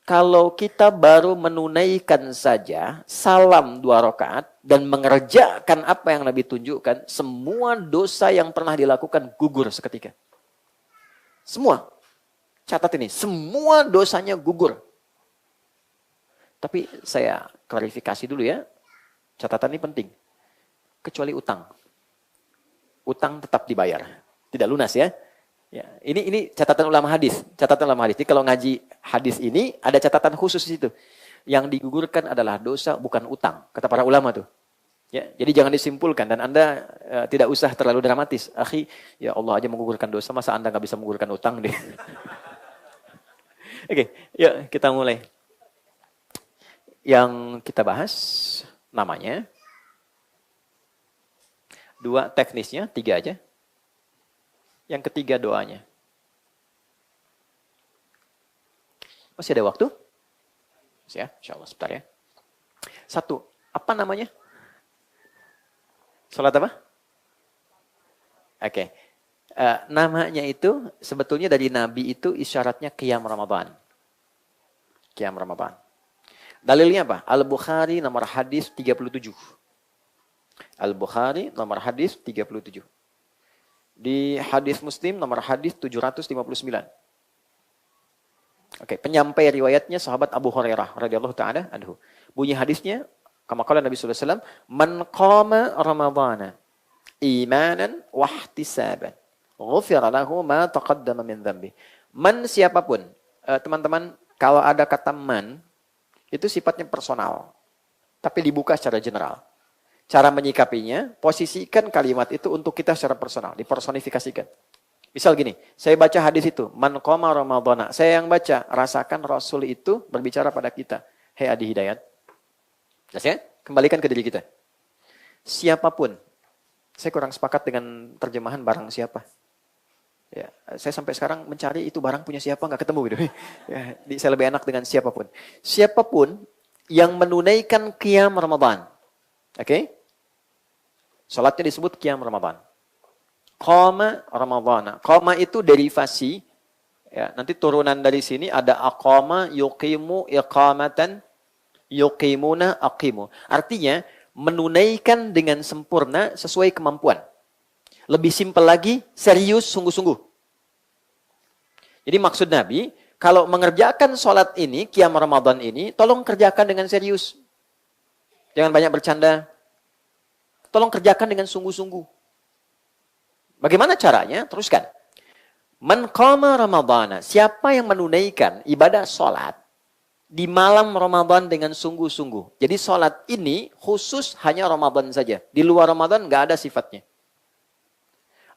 kalau kita baru menunaikan saja salam 2 rakaat dan mengerjakan apa yang Nabi tunjukkan, semua dosa yang pernah dilakukan gugur seketika. Semua. Catat ini, semua dosanya gugur. Tapi saya klarifikasi dulu ya, catatan ini penting. Kecuali utang. Utang tetap dibayar. Tidak lunas ya. Ya, ini catatan ulama hadis. Catatan ulama hadis. Jadi kalau ngaji hadis ini ada catatan khusus di situ. Yang digugurkan adalah dosa bukan utang. Kata para ulama tuh. Ya, jadi jangan disimpulkan dan Anda tidak usah terlalu dramatis. Akhi, ya Allah aja menggugurkan dosa, masa Anda nggak bisa menggugurkan utang deh. Oke, yuk kita mulai. Yang kita bahas namanya 2 teknisnya, 3 aja. Yang ketiga doanya. Masih ada waktu? Masih ya? Insya Allah, sebentar ya. 1, apa namanya? Salat apa? Oke. Namanya itu sebetulnya dari Nabi itu isyaratnya qiyam Ramadan. Qiyam Ramadan. Dalilnya apa? Al-Bukhari nomor hadis 37. Al-Bukhari nomor hadis 37. Di hadis Muslim nomor hadis 759. Oke, penyampai riwayatnya sahabat Abu Hurairah radhiyallahu taala anhu. Bunyi hadisnya, kama qala Nabi sallallahu alaihi wasallam, "Man qama Ramadhana imanan wa ihtisaban, ghufira lahu ma taqaddama min dhanbi." Man siapapun, teman-teman, kalau ada kata man itu sifatnya personal, tapi dibuka secara general. Cara menyikapinya, posisikan kalimat itu untuk kita secara personal, dipersonifikasikan. Misal gini, saya baca hadis itu, man qama ramadhana. Saya yang baca, rasakan Rasul itu berbicara pada kita. Hei Adi Hidayat. Jelas ya? Kembalikan ke diri kita. Siapapun. Saya kurang sepakat dengan terjemahan barang siapa. Ya, saya sampai sekarang mencari itu barang punya siapa, nggak ketemu gitu. Ya, saya lebih enak dengan siapapun. Siapapun yang menunaikan qiyam Ramadan. Oke? Salatnya disebut qiyam Ramadan. Qama Ramadhana. Qama itu derivasi. Ya, nanti turunan dari sini ada aqama, yuqimu, iqamatan, yuqimuna, aqimu. Artinya, menunaikan dengan sempurna sesuai kemampuan. Lebih simpel lagi, serius, sungguh-sungguh. Jadi maksud Nabi, kalau mengerjakan sholat ini, qiyam Ramadan ini, tolong kerjakan dengan serius. Jangan banyak bercanda. Tolong kerjakan dengan sungguh-sungguh. Bagaimana caranya? Teruskan. Man qama Ramadhana. Siapa yang menunaikan ibadah sholat di malam Ramadan dengan sungguh-sungguh. Jadi sholat ini khusus hanya Ramadan saja. Di luar Ramadan nggak ada sifatnya.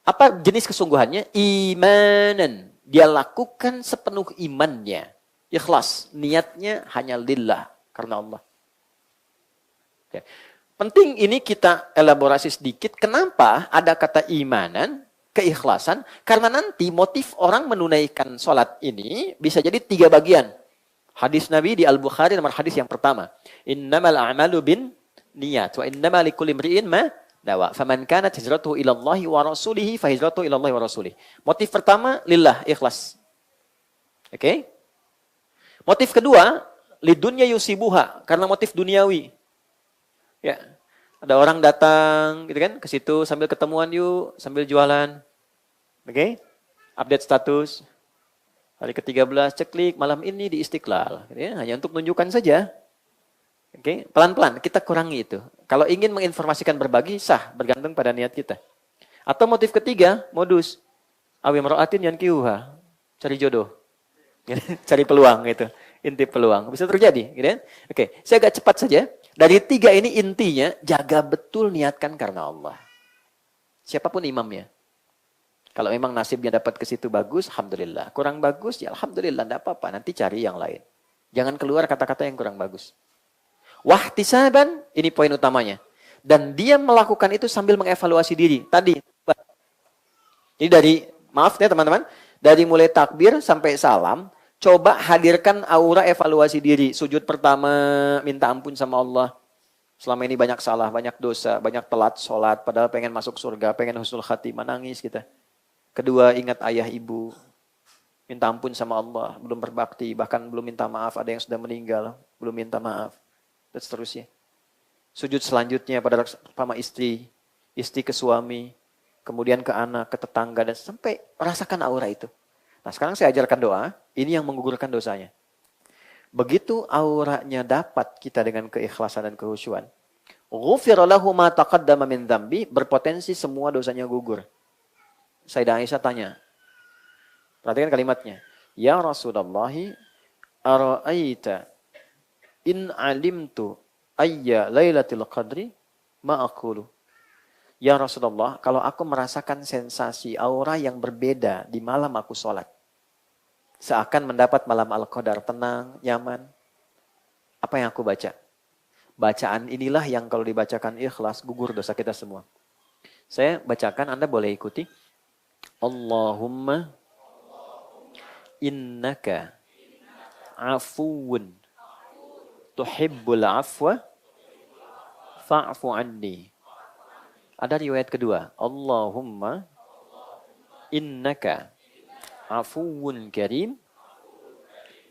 Apa jenis kesungguhannya? Imanan. Dia lakukan sepenuh imannya. Ikhlas. Niatnya hanya lillah. Karena Allah. Oke. Penting ini kita elaborasi sedikit. Kenapa ada kata imanan, keikhlasan? Karena nanti motif orang menunaikan sholat ini bisa jadi 3 bagian. Hadis Nabi di Al-Bukhari nomor hadis yang pertama. Innamal a'malu bin niyat. Wa innama likulli imri'in ma nawa. Faman kanat hijratuhu ilallahi wa rasulihi fa hijratuhu ilallahi wa rasulihi. Motif pertama, lillah, ikhlas. Oke? Motif kedua, lidunya yusibuha. Karena motif duniawi. Ya, ada orang datang gitu kan ke situ sambil ketemuan yuk, sambil jualan. Oke? Update status. Hari ke-13 ceklik malam ini di Istiqlal. Gitu ya, hanya untuk menunjukkan saja. Oke, pelan-pelan kita kurangi itu. Kalau ingin menginformasikan berbagi sah, bergantung pada niat kita. Atau motif ketiga, modus. Awi mar'atin yankihuha. Cari jodoh. Cari peluang gitu. Inti peluang. Bisa terjadi. Gitu ya. Oke, saya agak cepat saja. Dari 3 ini intinya, jaga betul niatkan karena Allah. Siapapun imamnya. Kalau memang nasibnya dapat ke situ bagus, alhamdulillah. Kurang bagus, ya alhamdulillah, tidak apa-apa. Nanti cari yang lain. Jangan keluar kata-kata yang kurang bagus. Wahtisaban, ini poin utamanya. Dan dia melakukan itu sambil mengevaluasi diri. Tadi. Jadi maaf ya teman-teman, dari mulai takbir sampai salam, coba hadirkan aura evaluasi diri. Sujud pertama, minta ampun sama Allah. Selama ini banyak salah, banyak dosa, banyak telat sholat, padahal pengen masuk surga, pengen husnul khatimah, nangis kita. Kedua, ingat ayah ibu. Minta ampun sama Allah, belum berbakti, bahkan belum minta maaf, ada yang sudah meninggal, belum minta maaf. Dan seterusnya. Sujud selanjutnya pada sama istri, istri ke suami, kemudian ke anak, ke tetangga, dan sampai merasakan aura itu. Nah sekarang saya ajarkan doa, ini yang menggugurkan dosanya. Begitu auranya dapat kita dengan keikhlasan dan kehusyuan, ghufira lahu ma taqaddama min dzambi, berpotensi semua dosanya gugur. Sayyidah Aisyah tanya, perhatikan kalimatnya, ya Rasulullah, ara'aita in alimtu ayya lailatul qadri ma aqulu. Ya Rasulullah, kalau aku merasakan sensasi aura yang berbeda di malam aku sholat, seakan mendapat malam Al-Qadar, tenang, nyaman, apa yang aku baca? Bacaan inilah yang kalau dibacakan ikhlas, gugur dosa kita semua. Saya bacakan, Anda boleh ikuti. Allahumma innaka afuwun tuhibbul afwa fa'fu anni. Ada riwayat kedua. Allahumma innaka afuwun karim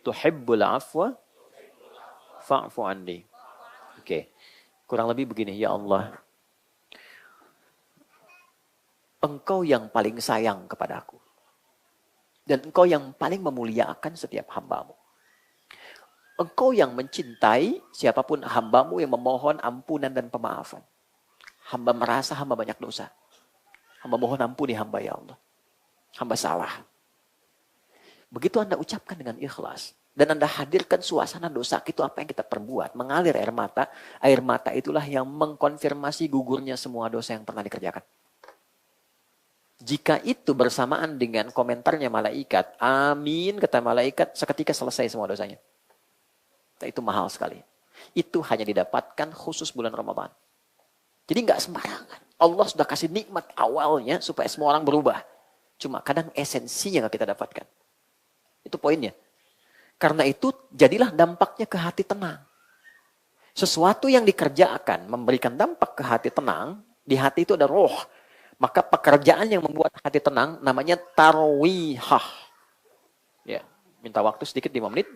tuhibbul afwa fa'fu anni. Oke. Kurang lebih begini, ya Allah, Engkau yang paling sayang kepadaku. Dan Engkau yang paling memuliakan setiap hambamu. Engkau yang mencintai siapapun hambamu yang memohon ampunan dan pemaafan. Hamba merasa hamba banyak dosa. Hamba mohon ampuni hamba ya Allah. Hamba salah. Begitu Anda ucapkan dengan ikhlas. Dan Anda hadirkan suasana dosa itu apa yang kita perbuat. Mengalir air mata. Air mata itulah yang mengkonfirmasi gugurnya semua dosa yang pernah dikerjakan. Jika itu bersamaan dengan komentarnya malaikat, amin, kata malaikat, seketika selesai semua dosanya. Nah, itu mahal sekali. Itu hanya didapatkan khusus bulan Ramadan. Jadi nggak sembarangan. Allah sudah kasih nikmat awalnya supaya semua orang berubah. Cuma kadang esensinya nggak kita dapatkan. Itu poinnya. Karena itu jadilah dampaknya ke hati tenang. Sesuatu yang dikerjakan memberikan dampak ke hati tenang, di hati itu ada roh. Maka pekerjaan yang membuat hati tenang namanya tarwihah. Ya, minta waktu sedikit 5 menit.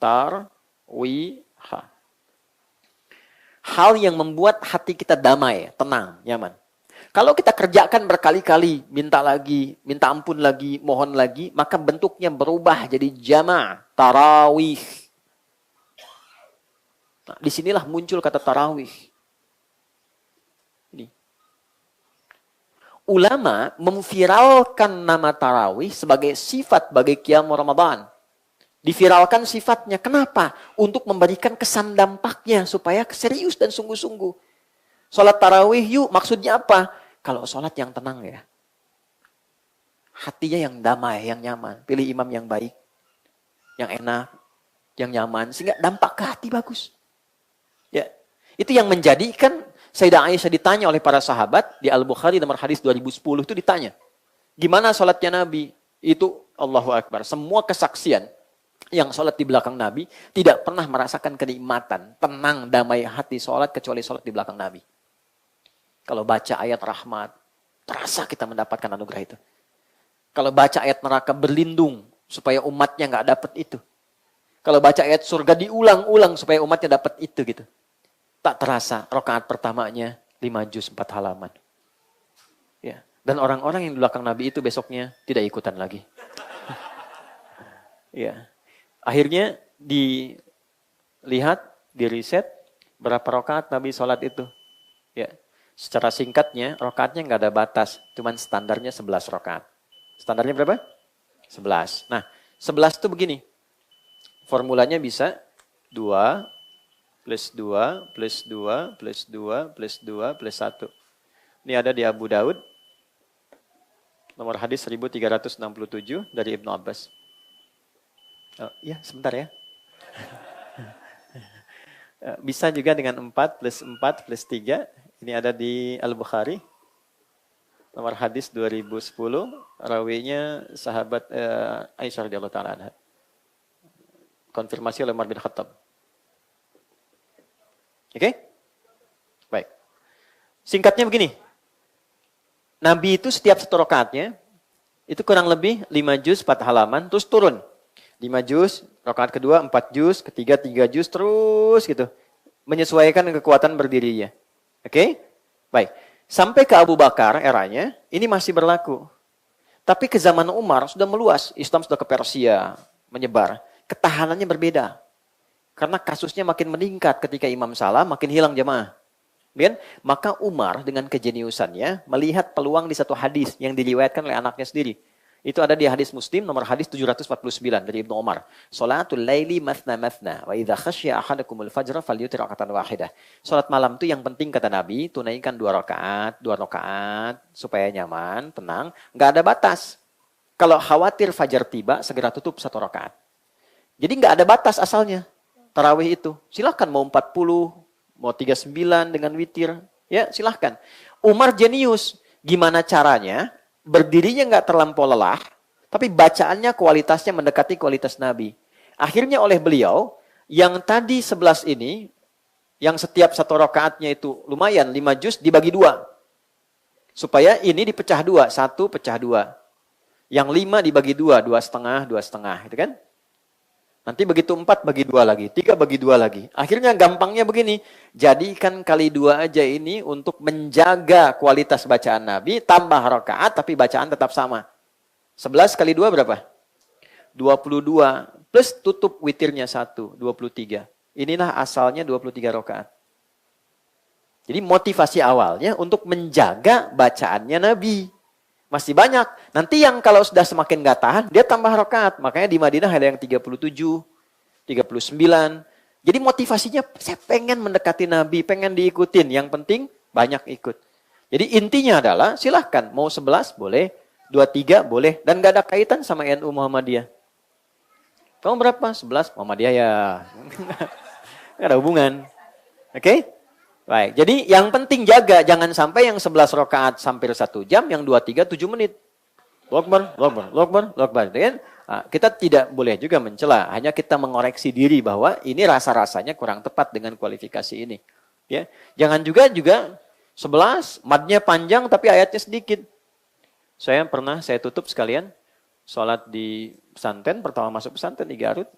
Tarwihah. Hal yang membuat hati kita damai, tenang, nyaman. Kalau kita kerjakan berkali-kali, minta lagi, minta ampun lagi, mohon lagi, maka bentuknya berubah jadi jama', tarawih. Nah, disinilah muncul kata tarawih. Ini. Ulama memviralkan nama tarawih sebagai sifat bagi qiyam Ramadan. Diviralkan sifatnya. Kenapa? Untuk memberikan kesan dampaknya supaya serius dan sungguh-sungguh. Sholat tarawih yuk, maksudnya apa? Kalau sholat yang tenang ya. Hatinya yang damai, yang nyaman. Pilih imam yang baik, yang enak, yang nyaman. Sehingga dampak ke hati bagus. Ya, itu yang menjadikan Sayyidah Aisyah ditanya oleh para sahabat di Al-Bukhari nomor hadis 2010 itu ditanya. Gimana sholatnya Nabi? Itu Allahu Akbar. Semua kesaksian yang sholat di belakang Nabi tidak pernah merasakan kenikmatan, tenang, damai hati sholat kecuali sholat di belakang Nabi. Kalau baca ayat rahmat, terasa kita mendapatkan anugerah itu. Kalau baca ayat neraka berlindung supaya umatnya nggak dapat itu. Kalau baca ayat surga diulang-ulang supaya umatnya dapat itu gitu. Tak terasa rakaat pertamanya 5 juz 4 halaman. Ya. Dan orang-orang yang di belakang Nabi itu besoknya tidak ikutan lagi. Ya. Akhirnya dilihat, diriset berapa rakaat Nabi sholat itu. Ya. Secara singkatnya, rakaatnya nggak ada batas. Cuman standarnya 11 rakaat. Standarnya berapa? 11. Nah, 11 itu begini. Formulanya bisa 2 plus 2 plus 2 plus 2 plus 2 plus 1. Ini ada di Abu Daud. Nomor hadis 1367 dari Ibnu Abbas. Oh, ya, sebentar ya. Bisa juga dengan 4 plus 4 plus 3. Ini ada di Al-Bukhari. Nomor hadis 2010. Rawinya sahabat Aisyah radhiyallahu ta'ala anha. Konfirmasi oleh Umar bin Khattab. Oke? Baik. Singkatnya begini. Nabi itu setiap satu rakaatnya itu kurang lebih 5 juz 4 halaman terus turun. 5 juz, rakaat kedua 4 juz, ketiga 3 juz terus gitu. Menyesuaikan kekuatan berdirinya. Oke? Baik. Sampai ke Abu Bakar eranya, ini masih berlaku. Tapi ke zaman Umar sudah meluas. Islam sudah ke Persia, menyebar. Ketahanannya berbeda. Karena kasusnya makin meningkat ketika imam salah, makin hilang jemaah. Kan? Maka Umar dengan kejeniusannya melihat peluang di satu hadis yang diriwayatkan oleh anaknya sendiri. Itu ada di hadis Muslim nomor hadis 749 dari Ibnu Umar. Salatul laili mathna mathna wa idza khasya ahadakumul fajra falyutir rakatan wahidah. Salat malam itu yang penting kata Nabi, tunaikan 2 rakaat supaya nyaman, tenang, enggak ada batas. Kalau khawatir fajar tiba, segera tutup 1 rakaat. Jadi enggak ada batas asalnya. Tarawih itu. Silahkan mau 40, mau 39 dengan witir, ya silahkan. Umar jenius. Gimana caranya? Berdirinya nggak terlampau lelah, tapi bacaannya kualitasnya mendekati kualitas Nabi. Akhirnya oleh beliau, yang tadi 11 ini, yang setiap 1 rakaatnya itu lumayan, 5 juz dibagi 2. Supaya ini dipecah 2, 1 pecah 2. Yang 5 dibagi 2, 2,5, 2,5, gitu kan? Nanti begitu 4 bagi 2 lagi, 3 bagi 2 lagi. Akhirnya gampangnya begini, jadikan kali 2 aja ini untuk menjaga kualitas bacaan Nabi, tambah rakaat tapi bacaan tetap sama. 11 kali 2 berapa? 22, plus tutup witirnya 1, 23. Inilah asalnya 23 rakaat. Jadi motivasi awalnya untuk menjaga bacaannya Nabi. Masih banyak. Nanti yang kalau sudah semakin gak tahan, dia tambah rakaat. Makanya di Madinah ada yang 37, 39. Jadi motivasinya, saya pengen mendekati Nabi, pengen diikutin. Yang penting banyak ikut. Jadi intinya adalah, silahkan. Mau 11 boleh, 23 boleh. Dan gak ada kaitan sama NU Muhammadiyah. Kamu berapa? 11 Muhammadiyah ya. Gak ada hubungan. Oke? Baik, jadi yang penting jaga, jangan sampai yang 11 rakaat hampir 1 jam, yang 23 7 menit. Lokbar. Nah, kita tidak boleh juga mencela, hanya kita mengoreksi diri bahwa ini rasa-rasanya kurang tepat dengan kualifikasi ini. Ya, jangan juga 11, madnya panjang tapi ayatnya sedikit. Saya tutup sekalian, sholat di pesantren, pertama masuk pesantren di Garut,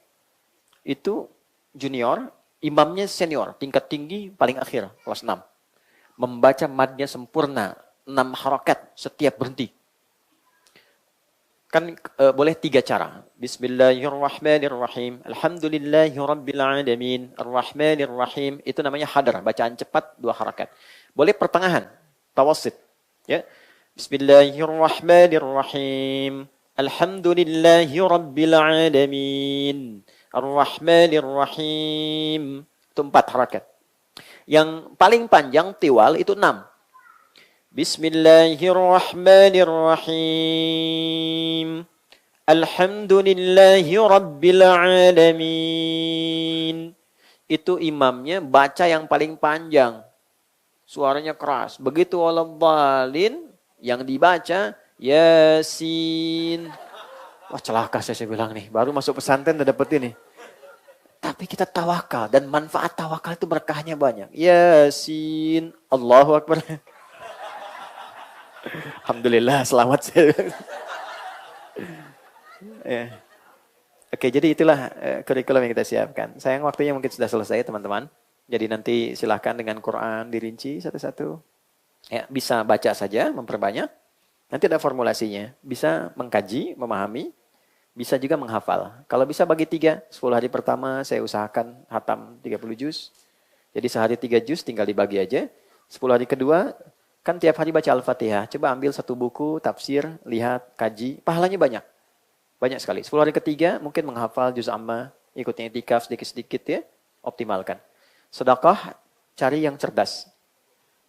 itu junior, imamnya senior, tingkat tinggi paling akhir, kelas 6. Membaca madnya sempurna, 6 harakat setiap berhenti. Kan boleh 3 cara. Bismillahirrahmanirrahim. Alhamdulillahirrabbilalamin. Ar-Rahmanirrahim. Itu namanya hadar, bacaan cepat 2 harakat. Boleh pertengahan, tawasit. Ya. Bismillahirrahmanirrahim. Alhamdulillahirrabbilalamin. Ar-Rahmanir-Rahim. Itu 4 harakat. Yang paling panjang tiwal itu 6. Bismillahirrahmanirrahim. Alhamdulillahirrabbilalamin. Itu imamnya baca yang paling panjang. Suaranya keras. Begitu waladhdallin yang dibaca Yasin. Wah celaka saya bilang nih, baru masuk pesantren udah dapet ini. Tapi kita tawakal dan manfaat tawakal itu berkahnya banyak. Yasin, Allahu Akbar. Alhamdulillah selamat saya. Ya. Oke, jadi itulah kurikulum yang kita siapkan. Sayang waktunya mungkin sudah selesai teman-teman. Jadi nanti silahkan dengan Quran dirinci satu-satu. Ya, bisa baca saja, memperbanyak. Nanti ada formulasinya. Bisa mengkaji, memahami, bisa juga menghafal. Kalau bisa bagi 3, 10 hari pertama saya usahakan hatam 30 juz. Jadi sehari 3 juz tinggal dibagi aja. 10 hari kedua, kan tiap hari baca Al-Fatihah. Coba ambil satu buku, tafsir, lihat, kaji. Pahalanya banyak. Banyak sekali. 10 hari ketiga mungkin menghafal juz amma, ikutnya itikaf sedikit-sedikit ya. Optimalkan. Sedekah, cari yang cerdas.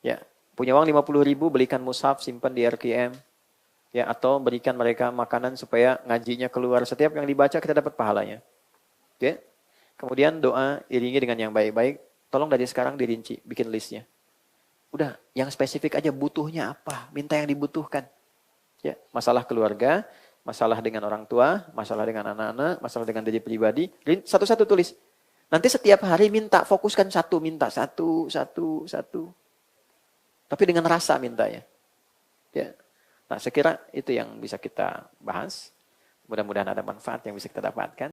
Ya, punya uang 50.000, belikan mushaf, simpan di RKM. Ya, atau berikan mereka makanan supaya ngajinya keluar. Setiap yang dibaca kita dapat pahalanya. Oke. Kemudian doa iringi dengan yang baik-baik. Tolong dari sekarang dirinci, bikin listnya. Udah, yang spesifik aja butuhnya apa, minta yang dibutuhkan. Ya, masalah keluarga, masalah dengan orang tua, masalah dengan anak-anak, masalah dengan diri pribadi, satu-satu tulis. Nanti setiap hari minta, fokuskan satu, minta satu. Tapi dengan rasa mintanya. Ya. Nah, saya kira itu yang bisa kita bahas. Mudah-mudahan ada manfaat yang bisa kita dapatkan.